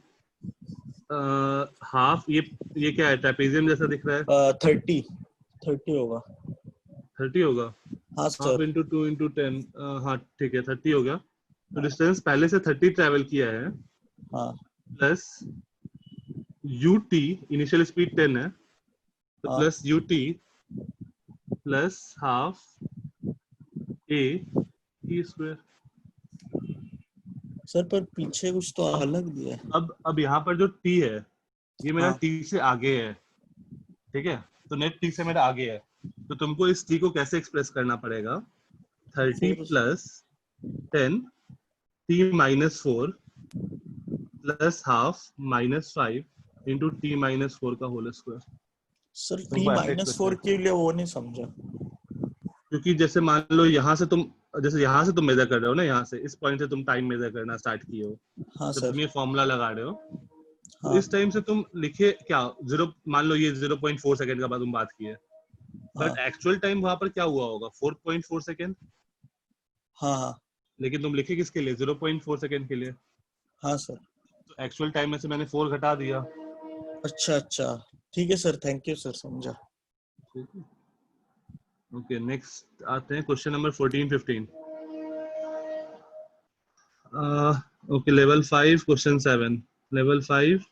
हाफ। ये क्या है, ट्रेपेजियम जैसा दिख रहा है। 30 होगा। 30 होगा। हाँ हाफ सर। इंटू 2 इंटू 10, हाँ ठीक है 30 हो गया। तो डिस्टेंस पहले से 30 ट्रैवल किया है, हाँ प्लस ut, इनिशियल स्पीड 10 है, तो हाँ plus ut plus half a t square. Sir, पर पीछे कुछ तो अलग दिया है। अब यहाँ पर जो t है ये मेरा हाँ t से आगे है, ठीक है। तो नेट t से मेरा आगे है, तो तुमको इस t को कैसे एक्सप्रेस करना पड़ेगा, 30 4 plus 10 t minus 4 plus half -5 into t minus 4 का होल स्क्वायर। सर, तुमको ऐसे एक्सप्रेस T-4 करना, के लिए वो नहीं समझा। क्योंकि जैसे मान लो यहाँ से तुम मेजर कर रहे हो ना, यहाँ से इस पॉइंट से तुम टाइम मेजर करना स्टार्ट किए हो, हाँ जब तुम सर। ये फॉर्मूला लगा रहे हो, तो हाँ इस टाइम से तुम लिखे क्या, जीरो, मान लो ये 0.4 सेकंड का बाद तुम बात किए, हाँ बट एक्चुअल टाइम वहां पर क्या हुआ होगा, 4.4 सेकंड। हाँ हाँ लेकिन तुम लिखे किसके लिए, 0.4 सेकंड के लिए, हाँ सर। तो एक्चुअल टाइम में से मैंने 4 घटा दिया। अच्छा अच्छा, ठीक है सर, थैंक यू सर, समझा। ओके, नेक्स्ट आते हैं question number 14 15। Okay, level 5 question 7, level 5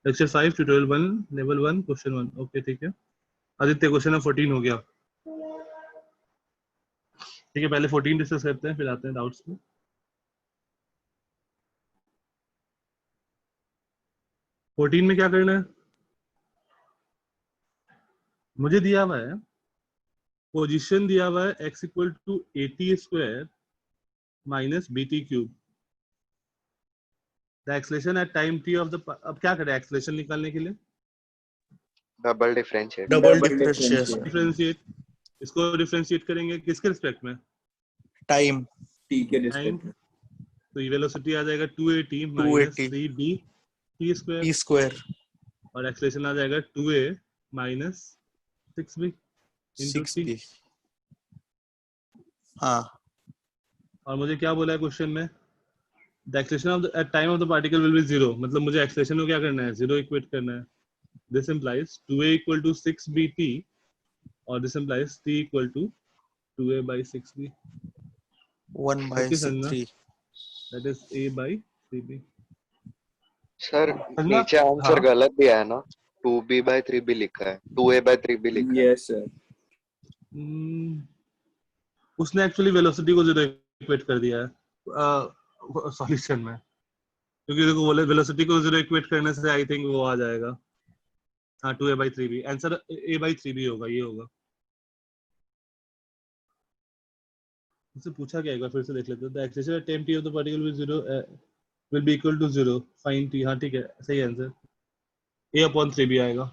lecture 5 tutorial 1 level 1 question 1। Okay ठीक है आदित्य, क्वेश्चन नंबर 14 हो गया, ठीक है। पहले 14 डिस्कस करते हैं, फिर आते हैं डाउट्स में। 14 में क्या करना है, मुझे दिया हुआ है पोजीशन, दिया हुआ है x equal to AT square minus BT cube, the acceleration at time t of the, अब क्या करें एक्सेलरेशन निकालने के लिए, double differentiate. Double double differentiation. Differentiate, इसको डिफरेंशिएट करेंगे किसके रिस्पेक्ट में, टाइम। टी के टाइम। रिस्पेक्ट में। तो ये वेलोसिटी आ जाएगा 2AT minus 280 3B t square, T square और एक्सेलरेशन आ जाएगा 2A minus 6B into t। 6B। हाँ और मुझे क्या बोला है क्वेश्चन में, the acceleration of the at time of the particle will be 0, मतलब मुझे एक्सेलरेशन को क्या करना है, 0 इक्वेट करना है। This implies 2A equal to 6BT, और this implies t equal to 2A by 6B। Okay समझना, 1/3। That is A by 3B। Sir समझना, नीचे आंसर हाँ। गलत दिया है ना, 2B/3B लिखा है, 2A/3B लिखा है। Yes sir. उसने एक्चुअली वेलोसिटी को 0 इक्वेट कर दिया है सॉल्यूशन में, क्योंकि देखो बोले वेलोसिटी को 0 इक्वेट करने से आई थिंक वो आ जाएगा, हाँ 2A/3B, आंसर A/3B होगा, ये होगा। मुझसे पूछा क्या, एक बार फिर से देख लेते हैं, the acceleration at time t of the particle will be equal to 0, find t। हाँ ठीक है, सही आंसर, A/3B आएगा।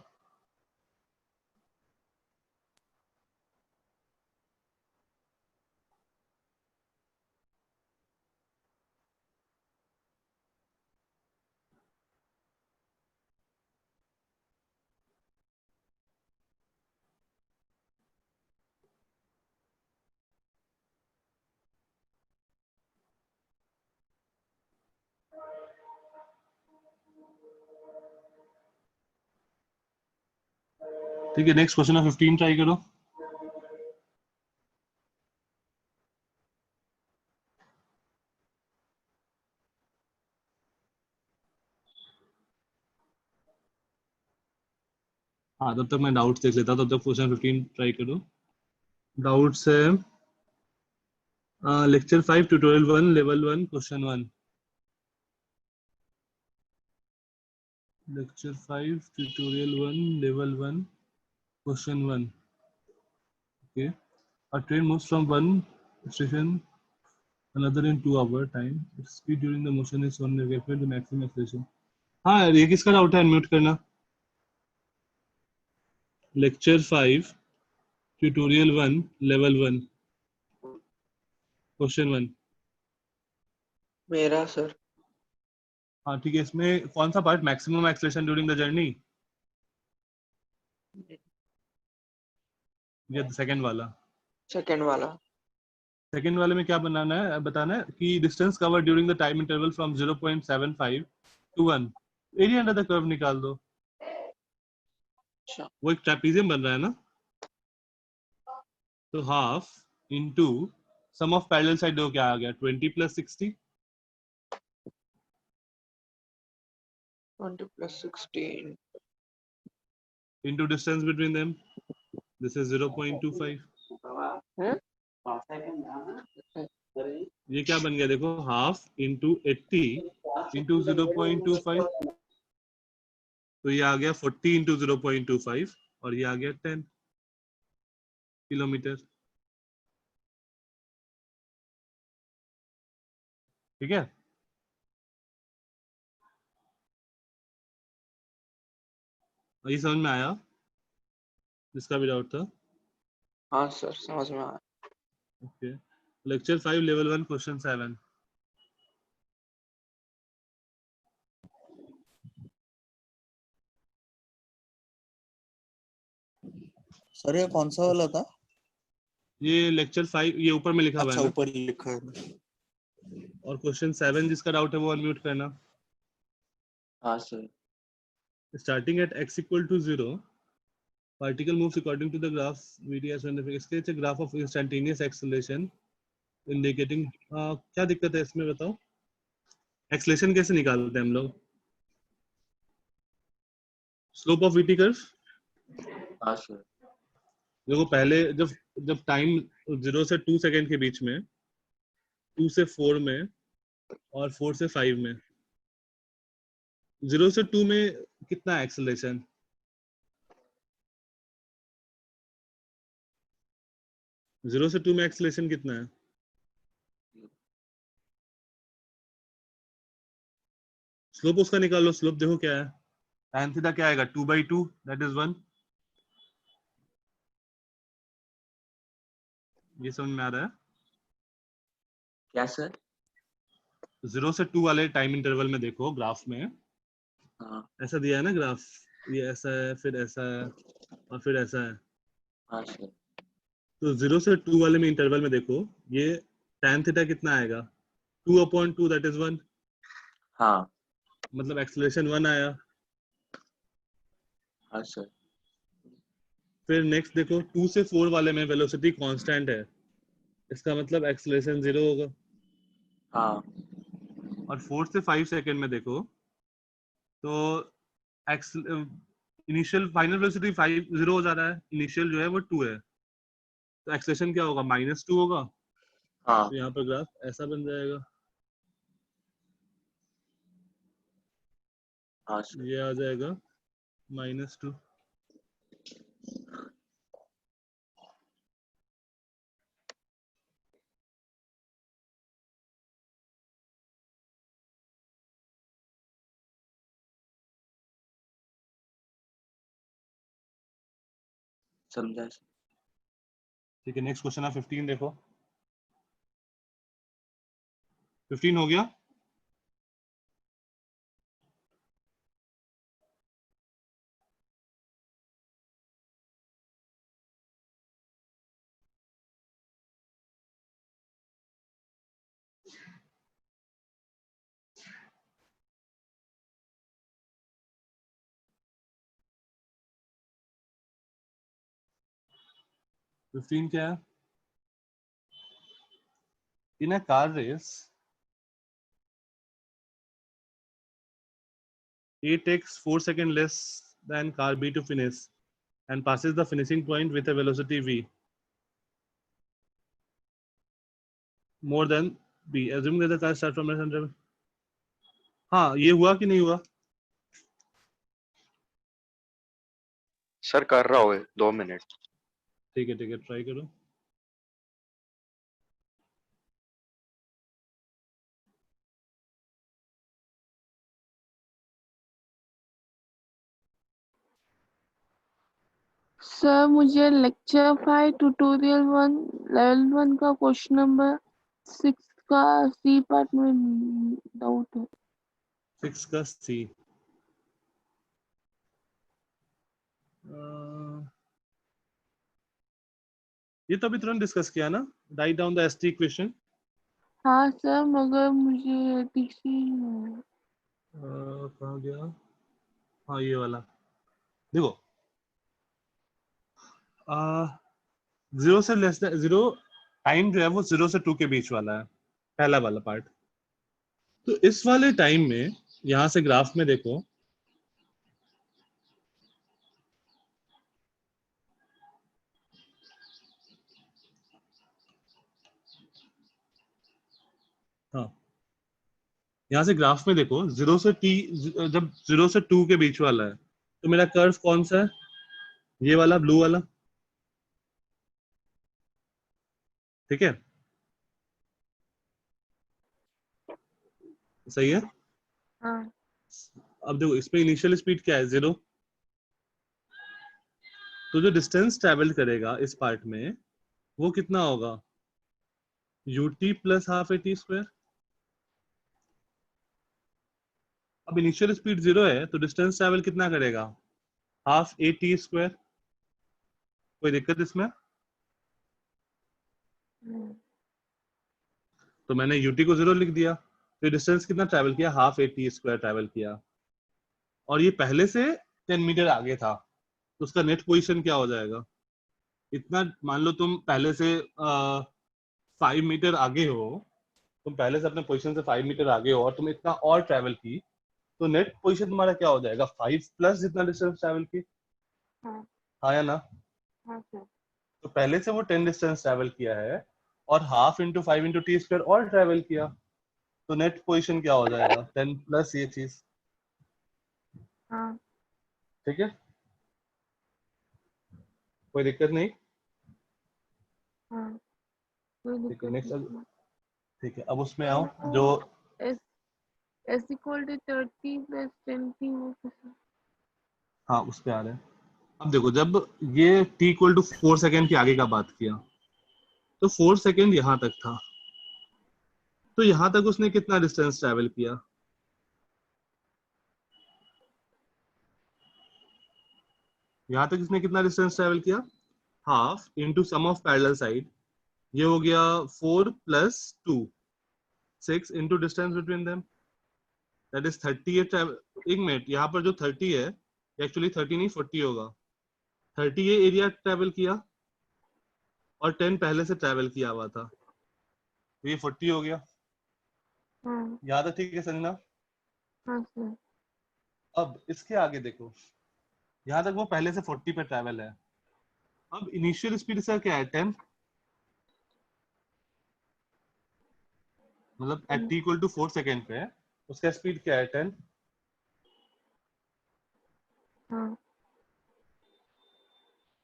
ठीक है, नेक्स्ट क्वेश्चन 15 ट्राई करो। हाँ तब तक मैं डाउट्स देख लेता हूँ, तब तक क्वेश्चन 15 ट्राई करो। डाउट्स है lecture 5 tutorial 1 level 1 question 1। Lecture 5 tutorial 1 level 1 question 1। Okay, a train moves from one station another in 2 hour time. Its speed during the motion is 1 negative the maximum acceleration. हाँ ये किसका doubt है, unmute करना। Lecture 5 tutorial 1 level 1 question 1। मेरा sir. हाँ ठीक है, इसमें कौन सा part, maximum acceleration during the journey या सेकंड वाला? सेकंड वाला। सेकंड वाले में क्या बनाना है, बताना है कि distance cover during the time interval from 0.75 to 1, area under the curve निकाल दो। अच्छा। वो एक ट्रेपीजियम बन रहा है ना, तो half into sum of parallel side देखो क्या आ गया, 20 + 60 20 + 16 into distance between them, this is 0.25। है। ये क्या बन गया देखो, हाफ इंटू 80 इंटू 0.25, तो ये आ गया 40 इंटू 0.25 और ये आ गया 10 किलोमीटर। ठीक है, ये समझ में आया जिसका भी डाउट था? हाँ सर समझ में आया। Okay, lecture 5 level 1 question 7। Sir ये कौन सा वाला था? ये लेक्चर 5, ये ऊपर में लिखा हुआ है अच्छा ना, ऊपर ही लिखा है। और क्वेश्चन 7 जिसका डाउट है वो अनम्यूट करना। हाँ sir. Starting at x equal to 0, particle moves according to the graph VDS when the इसके नीचे graph of instantaneous acceleration indicating क्या दिक्कत है इसमें बताओ? एक्सेलरेशन कैसे निकालते हैं हम लोग? Slope of VT curve. हाँ सर। देखो पहले जब जब टाइम 0 से 2 सेकंड के बीच में, 2 से 4 में और 4 से 5 में, 0 से 2 में कितना एक्सेलरेशन? 0 से 2 में एक्सेलरेशन कितना है? स्लोप उसका निकाल लो, स्लोप देखो क्या है, tan थीटा क्या आएगा, 2/2, दैट इज 1। ये समझ में आ रहा है? क्या सर? 0 से 2 वाले टाइम इंटरवल में देखो ग्राफ में, हाँ। ऐसा दिया है ना ग्राफ, ये ऐसा है, फिर ऐसा है और फिर ऐसा है। हाँ सर। तो 0 से 2 वाले में इंटरवल में देखो, ये tan थीटा कितना आएगा, 2/2, दैट इज 1। हाँ। मतलब एक्सेलरेशन 1 आया। हाँ सर। फिर नेक्स्ट देखो 2 से 4 वाले में वेलोसिटी कांस्टेंट है, इसका मतलब एक्सेलरेशन 0 होगा। हाँ। और 4 से 5 सेकंड में देखो तो इनिशियल फाइनल वेलोसिटी 5 0 हो जा रहा है, इनिशियल जो है वो 2 है, तो एक्सेलरेशन क्या होगा, -2 होगा। हाँ। तो यहाँ पर ग्राफ ऐसा बन जाएगा, हाँ सर। ये आ जाएगा -2। समझा सर। ठीक है, नेक्स्ट क्वेश्चन है 15 देखो। 15 हो गया। फिफ्टीन क्या है, in a car race A takes 4 seconds less than car B to finish and passes the finishing point with a velocity v more than b. Assume that the car starts from the center. हाँ ये हुआ कि नहीं हुआ? Sir कर रहा हो 2 minute. ठीक है ट्राई करो। सर मुझे लेक्चर 5 ट्यूटोरियल 1 लेवल 1 का क्वेश्चन नंबर 6 का सी पार्ट में डाउट है। 6 का सी। ये तो अभी तुरंत डिस्कस किया ना, write down the ST equation. हाँ सर मगर मुझे ठीक से कहाँ गया? हाँ ये वाला देखो, जीरो से लेस देन जीरो, टाइम जो है वो 0 से 2 के बीच वाला है, पहला वाला पार्ट। तो इस वाले टाइम में यहां से ग्राफ में देखो, हाँ यहां से ग्राफ में देखो, 0 से टी, जब 0 से 2 के बीच वाला है तो मेरा कर्व कौन सा है? ये वाला ब्लू वाला, ठीक है, सही है। हाँ अब देखो इसमें इनिशियल स्पीड क्या है? 0। तो जो डिस्टेंस ट्रेवल करेगा इस पार्ट में वो कितना होगा? ut plus half at square. अब इनिशियल स्पीड 0 है तो डिस्टेंस ट्रेवल कितना करेगा? Half at square. कोई दिक्कत इसमें? तो मैंने ut को 0 लिख दिया, तो डिस्टेंस कितना ट्रेवल किया? हाफ at स्क्वायर ट्रेवल किया। और ये पहले से 10 मीटर आगे था, तो उसका नेट पोजीशन क्या हो जाएगा? इतना, मान लो तुम पहले से 5 मीटर आगे हो, तुम पहले से अपने पोजीशन से 5 मीटर आगे हो और तुम इतना और ट्रेवल की, तो नेट पोजीशन तुम्हारा क्या हो जाएगा? 5 प्लस जितना डिस्टेंस ट्रेवल की। हाँ हाँ या ना? हाँ सर। तो पहले से वो 10 डिस्टेंस ट्रेवल किया है और half into 5 into T square और ट्रेवल किया, तो नेट पोजीशन क्या हो जाएगा? 10 प्लस ये चीज, हाँ ठीक है, कोई दिक्कत नहीं। हाँ कोई ठीक है, दिक्कत नेक्स्ट। नहीं। ठीक है, अब उसमें आओ जो, S S equal to 30 plus 10 की वो कैसे? हाँ उस पे आ रहे हैं। अब देखो, जब ये t इक्वल टू 4 सेकेंड के आगे का बात किया तो 4 सेकेंड यहां तक था, तो यहां तक उसने कितना डिस्टेंस ट्रेवल किया? यहां तक इसने कितना डिस्टेंस ट्रेवल किया? Half into sum of parallel side, ये हो गया 4 plus 2, 6 into distance between them, that is 30। एक मिनट, यहाँ पर जो 30 है एक्चुअली 30 नहीं 40 होगा। 30 ये एरिया ट्रेवल किया और 10 पहले से ट्रेवल किया हुआ था, तो ये 40 हो गया। हाँ यहाँ तक ठीक है संजना? हाँ सर। अब इसके आगे देखो, यहाँ तक वो पहले से 40 पे ट्रेवल है। अब इनिशियल स्पीड इसका क्या है? 10, मतलब at t equal to 4 second पे उसका स्पीड क्या है? 10। हाँ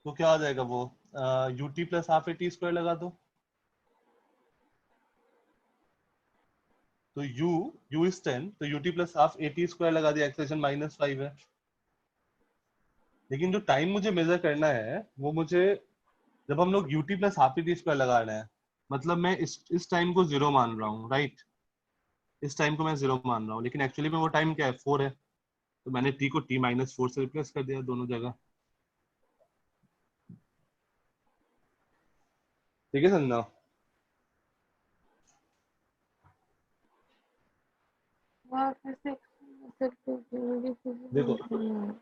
तो क्या हो जाएगा वो? ut plus half at square लगा दो, तो u इज 10, तो ut plus half at square लगा दिया, एक्सेलेरेशन -5 है। लेकिन जो टाइम मुझे मेजर करना है वो मुझे, जब हम लोग ut plus half at square लगा रहे हैं, मतलब मैं इस टाइम को 0 मान रहा हूँ, राइट? इस टाइम को मैं 0 मान रहा हूँ, लेकिन एक्चुअली में वो टाइम क्या है? 4 है, तो मैंने t को t-4 से रिप्लेस कर दिया दोनों जगह। ठीक है समझना? वहाँ फिर से सकते मुझे देखो, फिजिक्स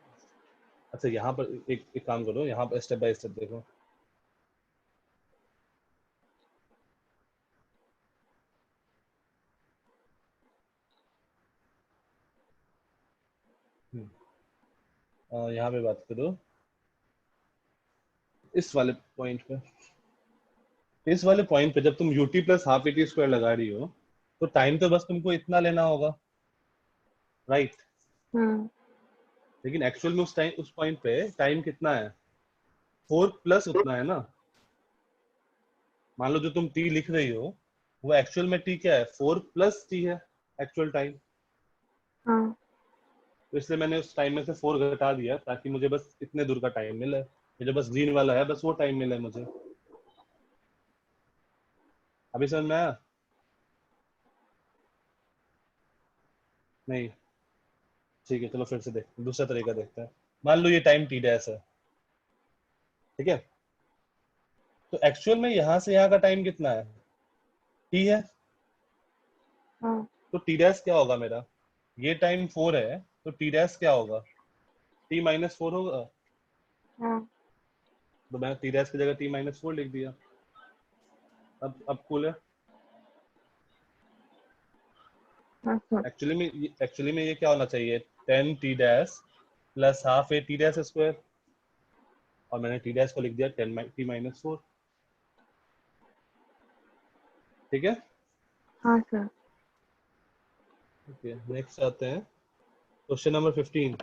अच्छा यहाँ पर एक काम करो, यहाँ पर स्टेप बाय स्टेप देखो। यहाँ पे बात करो इस वाले पॉइंट पे। इस वाले पॉइंट पे जब तुम ut plus half at square लगा रही हो, तो टाइम तो बस तुमको इतना लेना होगा, राइट? लेकिन एक्चुअल में उस पॉइंट पे टाइम कितना है? 4 प्लस उतना है ना। मान लो जो तुम t लिख रही हो वो एक्चुअल में t क्या है? 4 प्लस t है एक्चुअल टाइम। हाँ तो इसलिए मैंने उस टाइम में से 4 घटा दिया ताकि मुझे बस इतने दूर का टाइम मिले। ये जो बस ग्रीन वाला है बस वो टाइम मिला है मुझे। अभी समझ में आया? नहीं, ठीक है चलो फिर से देखते हैं, दूसरा तरीका देखते हैं। मान लो ये टाइम टी डैश है, ठीक है, तो एक्चुअल में यहाँ से यहाँ का टाइम कितना है? टी है, हाँ तो टी डैश क्या होगा मेरा? ये टाइम 4 है तो टी डैश क्या होगा? टी माइनस 4 होगा। हाँ तो मैं टी डैश की जगह टी माइनस 4 लिख दिया। अब कूल है। हाँ सर। एक्चुअली में ये क्या होना चाहिए? 10 T dash plus half A T dash square, और मैंने टी डैश को लिख दिया 10 टी माइनस 4। ठीक है, हाँ सर। ओके नेक्स्ट आते हैं क्वेश्चन नंबर 15।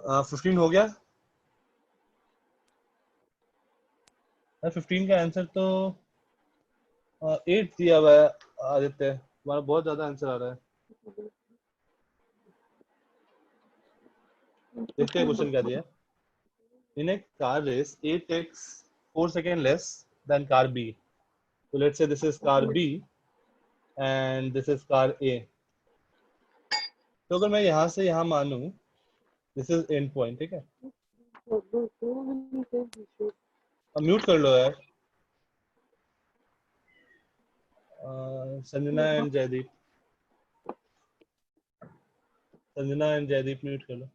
आ, 15 हो गया? 15 का आंसर तो 8 दिया हुआ है आदित्य, तुम्हारा बहुत ज्यादा आंसर आ रहा है। देखते हैं क्वेश्चन क्या दिया है। In a car race, A takes 4 seconds less than car B. So let's say this is car B and this is car A. तो अगर मैं यहाँ से यहाँ मानूं, this is end point, ठीक है? अब म्यूट कर लो यार, Sanjana and Jaydeep, Sanjana and Jaydeep mute कर लो।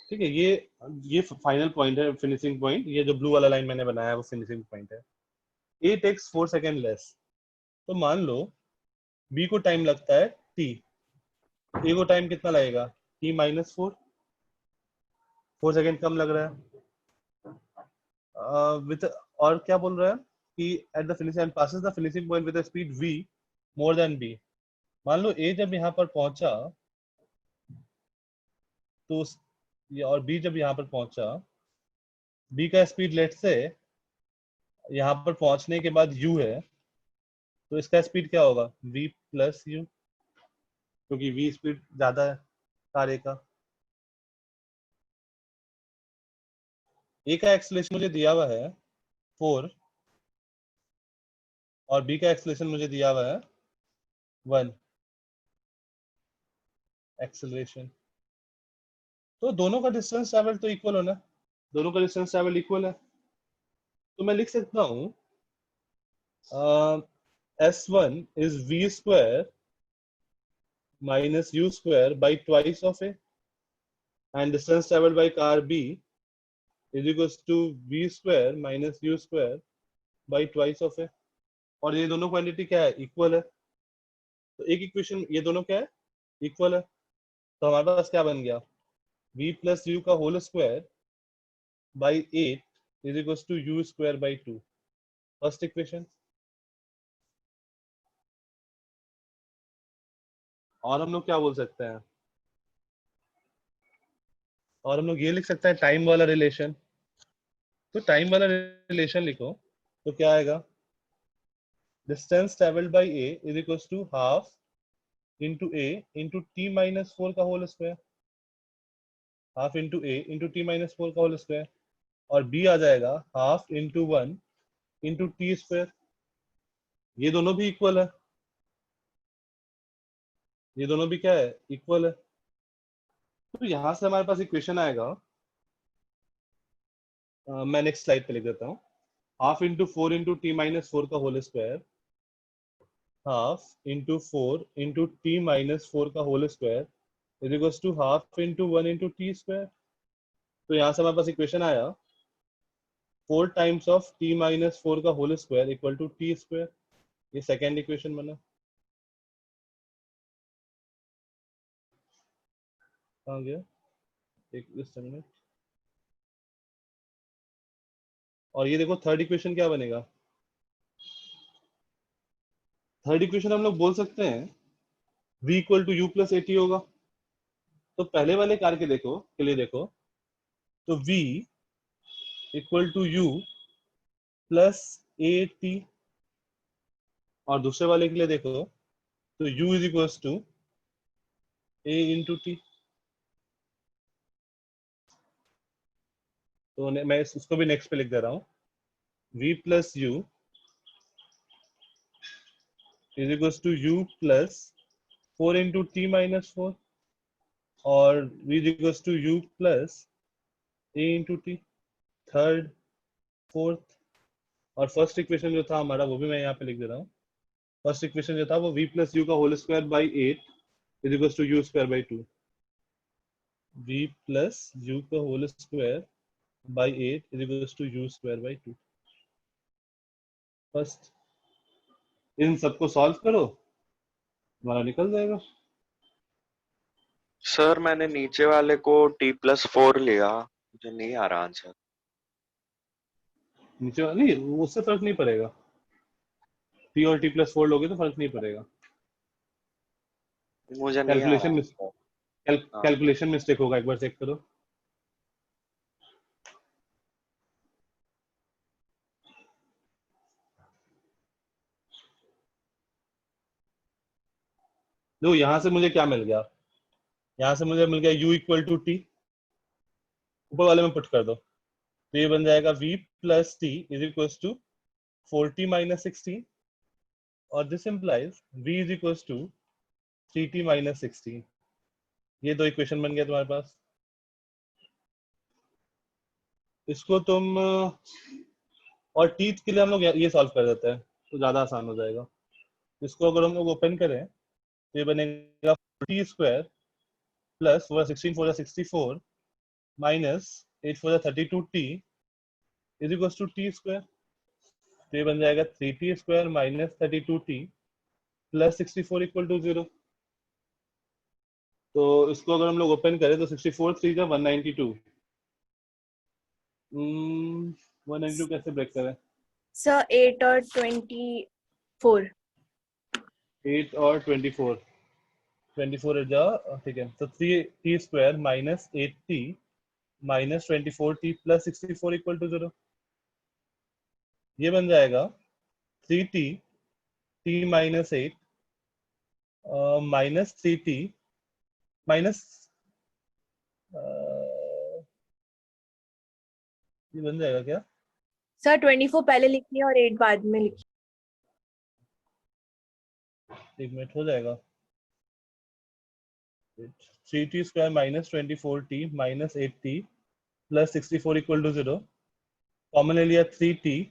ठीक है, ये फाइनल पॉइंट है, फिनिशिंग पॉइंट। ये जो ब्लू वाला लाइन मैंने बनाया है वो फिनिशिंग पॉइंट है। A takes 4 seconds less, तो मान लो B को टाइम लगता है T, A को टाइम कितना लगेगा? T माइनस 4 सेकेंड कम लग रहा है। विथ और क्या बोल रहा है कि at the finishing and passes the finishing point with speed V more than B। मान लो A जब यहाँ पर पहुंचा तो और B जब यहाँ पर पहुंचा, B का स्पीड लेट से यहाँ पर पहुंचने के बाद U है, तो इसका स्पीड क्या होगा? V प्लस U, क्योंकि V स्पीड ज्यादा है कार A का। A का एक्सेलरेशन मुझे दिया हुआ है 4 और B का एक्सेलरेशन मुझे दिया हुआ है 1 एक्सेलरेशन। तो दोनों का डिस्टेंस ट्रैवल तो इक्वल होना, दोनों का डिस्टेंस ट्रैवल इक्वल है। तो मैं लिख सकता हूँ S1 is V square minus U square by twice of A, and distance traveled by car B is equals to V square minus U square by twice of A। और ये दोनों quantity क्या है? इक्वल है। तो एक equation ये दोनों क्या है? इक्वल है। तो हमारे पास क्या बन गया? V प्लस U का whole square by 8 is equals to U square by 2, first equation. और हम लोग क्या बोल सकते हैं? और हम लोग ये लिख सकते हैं टाइम वाला रिलेशन। तो टाइम वाला रिलेशन लिखो तो क्या आएगा? Distance travelled by A is equals to half into A into T minus 4 का whole square, half into A into T minus 4 का होल स्क्वायर, और B आ जाएगा half into 1 into T square. ये दोनों भी इक्वल है, ये दोनों भी क्या है? इक्वल है। तो यहां से हमारे पास इक्वेशन आएगा, मैं नेक्स्ट स्लाइड पे लिख देता हूँ। Half into 4 into T minus 4 का whole square, half into 4 into T minus 4 का whole square is equals to half into 1 into T square. तो यहाँ से हमारे पास इक्वेशन आया 4 टाइम्स ऑफ टी माइनस 4 का whole square equal to T square. ये second equation बना। कहाँ गया? एक मिनट। और ये देखो थर्ड इक्वेशन क्या बनेगा? थर्ड इक्वेशन हम लोग बोल सकते हैं v equal to U plus AT होगा। तो पहले वाले कार के देखो के लिए देखो, तो v equal to U plus A T, और दूसरे वाले के लिए देखो तो u is equals to a into T. तो मैं उसको भी नेक्स्ट पे लिख दे रहा हूँ, v plus u is equals to u plus 4 into T minus 4 और v is equals to u plus a into T, third fourth. और फर्स्ट इक्वेशन जो था हमारा वो भी मैं यहाँ पे लिख दे रहा हूँ। फर्स्ट इक्वेशन जो था वो v प्लस यू का whole square by 8 is equals to u square by 2। v plus u का whole square by 8 is equals to u square by 2। First इन सबको सॉल्व करो, हमारा निकल जाएगा। सर मैंने नीचे वाले को t+4 लिया, मुझे नहीं आ रहा आंसर। नीचे वाला नहीं, उससे फर्क नहीं पड़ेगा, t और t+4 लोगे तो फर्क नहीं पड़ेगा। मुझे नहीं आ रहा आंसर। हाँ। कैलकुलेशन मिस्टेक होगा, एक बार चेक करो। लो यहां से मुझे क्या मिल गया, यहां से मुझे मिल गया u इक्वल टू टी, ऊपर वाले में पुट कर दो तो ये बन जाएगा v plus T is equal to 4t minus 16 और this implies v is equal to 3t minus 16। ये दो इक्वेशन बन गया तुम्हारे पास। इसको तुम और टीथ के लिए हम लोग ये सॉल्व कर देते हैं तो ज्यादा आसान हो जाएगा। इसको अगर हम लोग ओपन करें तो ये बनेगा T square plus 16 4 64 minus 8 4 32 T is equal to T square. तो ये बन जाएगा 3t square minus 32 T plus 64 equal to 0। तो इसको अगर हम लोग ओपन करें तो 64 3 का 192। 192 कैसे ब्रेक करें? सर 8 और 24। 8 और 24 24 जा, ठीक है। तो 3t square minus 8t minus 24t plus 64 equal to 0। ये बन जाएगा 3t t minus 8 minus 3t minus ये बन जाएगा क्या? सर 24 पहले लिखिए और 8 बाद में लिखिए। एक मिनट हो जाएगा। 3t square minus 24t minus 8t plus 64 equal to 0। Common ले लिया 3t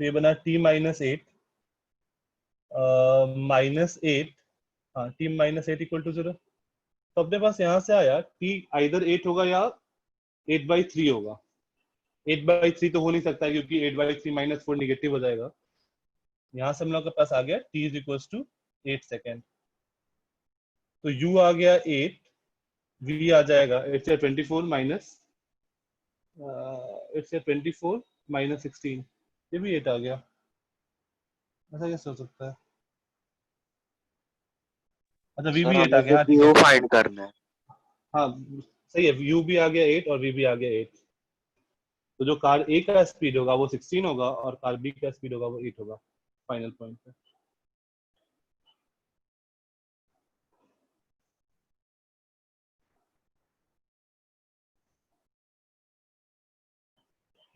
तो ये बना t माइनस 8 माइनस 8, हाँ t माइनस 8 इक्वल टू 0। तो अपने पास यहाँ से आया t आइदर 8 होगा या 8/3 होगा। 8/3 तो हो नहीं सकता है क्योंकि 8/3 माइनस 4 निगेटिव हो जाएगा। यहाँ से हम लोग के पास आ गया t is equal to 8 second. तो u आ गया 8, v आ जाएगा 8 से 24 माइनस 8 से 24 माइनस 16, ये भी 8 आ गया। ऐसा कैसे हो सकता है? अच्छा v भी 8 आ गया, हाँ ठीक है। u फाइंड करना है। हाँ सही है, u भी आ गया 8 और v भी आ गया 8। तो जो कार A का स्पीड होगा वो 16 होगा और कार B का स्पीड होगा वो 8 होगा फाइनल पॉइंट पे।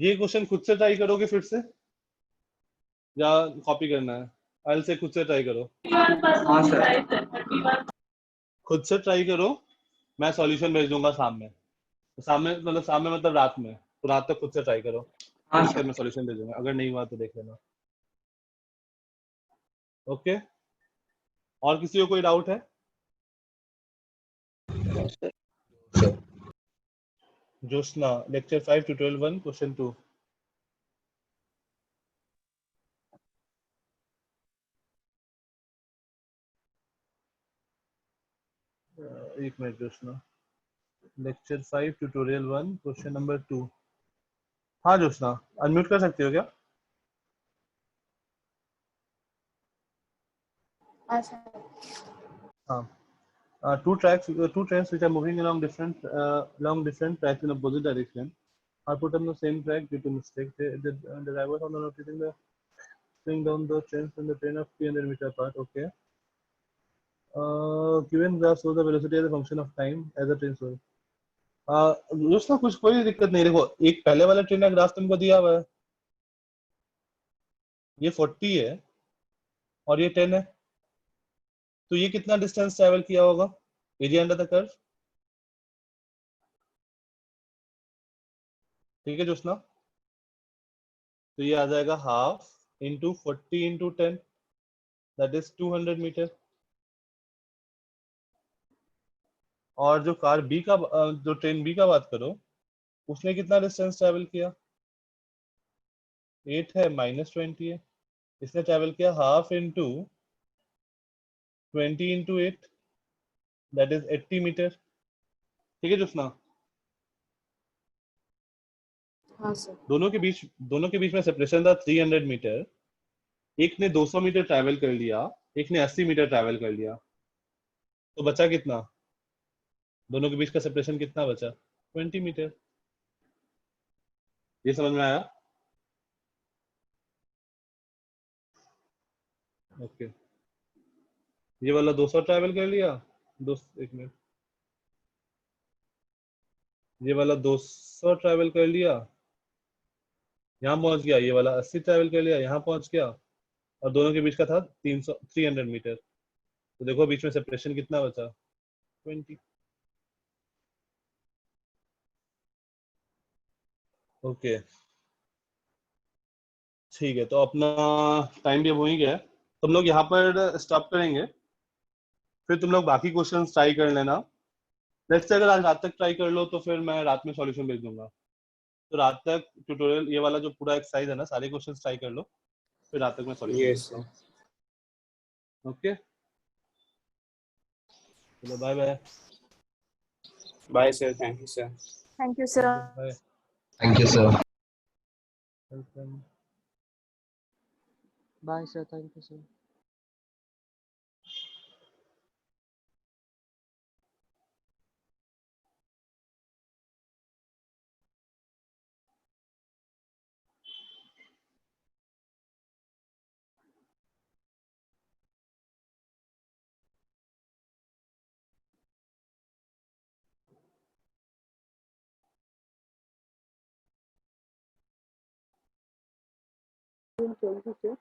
ये क्वेश्चन खुद से ट्राई करोगे फिर से या कॉपी करना है? एल से खुद से ट्राई करो। हाँ सर। खुद से ट्राई करो, मैं सॉल्यूशन भेज दूंगा सामने। सामने मतलब रात में, तो रात तक खुद से ट्राई करो, हाँ उसके सर। मैं सॉल्यूशन भेजूंगा। अगर नहीं हुआ तो देख लेना। ओके, और किसी को कोई डाउट है? Joshna, lecture 5 tutorial 1 question 2। एक minute Joshna, lecture 5 tutorial 1 question number 2। हाँ जोशना, अनम्यूट कर सकते हो क्या? हाँ। Two trains which are moving along different tracks in opposite direction are put on the same track due to mistake. The drivers are not noticing the Bring down the trains from the train of 300 meter apart. Okay. Given graph shows the velocity as a function of time as a train slows. दोस्तों कुछ कोई दिक्कत नहीं, देखो एक पहले वाला train का ग्राफ तुमको दिया हुआ है, ये 40 है और ये 10 है, तो ये कितना डिस्टेंस ट्रेवल किया होगा एरिया अंडर द कर्व? ठीक है जोशना, तो ये आ जाएगा half into 40 into 10, that is 200 metre. और जो कार बी का जो ट्रेन बी का बात करो, उसने कितना डिस्टेंस ट्रेवल किया? 8 है माइनस 20 है, इसने ट्रेवल किया half into 20 into 8, that is 80 metre. ठीक है जोशना, हाँ सर। दोनों के बीच में सेपरेशन था 300 मीटर। एक ने 200 मीटर ट्रैवल कर लिया, एक ने 80 मीटर ट्रैवल कर लिया, तो बचा कितना? दोनों के बीच का सेपरेशन कितना बचा? 20 मीटर। ये समझ में आया? ओके, ये वाला 200 ट्रैवल कर लिया, एक मिनट, ये वाला 200 ट्रैवल कर लिया, यहाँ पहुंच गया, ये वाला 80 ट्रैवल कर लिया, यहाँ पहुंच गया, और दोनों के बीच का था 300 मीटर, तो देखो बीच में सेपरेशन कितना बचा? 20। ओके ठीक है, तो अपना टाइम भी अब हो ही गया है, तुम लोग यहाँ पर स्टॉप करेंगे, फिर तुम लोग बाकी क्वेश्चंस ट्राई कर लेना। लेट्स से अगर आज रात तक ट्राई कर लो तो फिर मैं रात में सॉल्यूशन भेज दूंगा, तो रात तक ट्यूटोरियल ये वाला जो पूरा एक्सरसाइज है ना, सारे क्वेश्चंस ट्राई कर लो, फिर रात तक मैं सॉल्यूशन यस भेजता हूँ। ओके, चलो bye bye. Bye sir, thank you sir. Thank you sir. Bye, Thank you, sir. Welcome. Bye, sir. Thank you, sir. in 22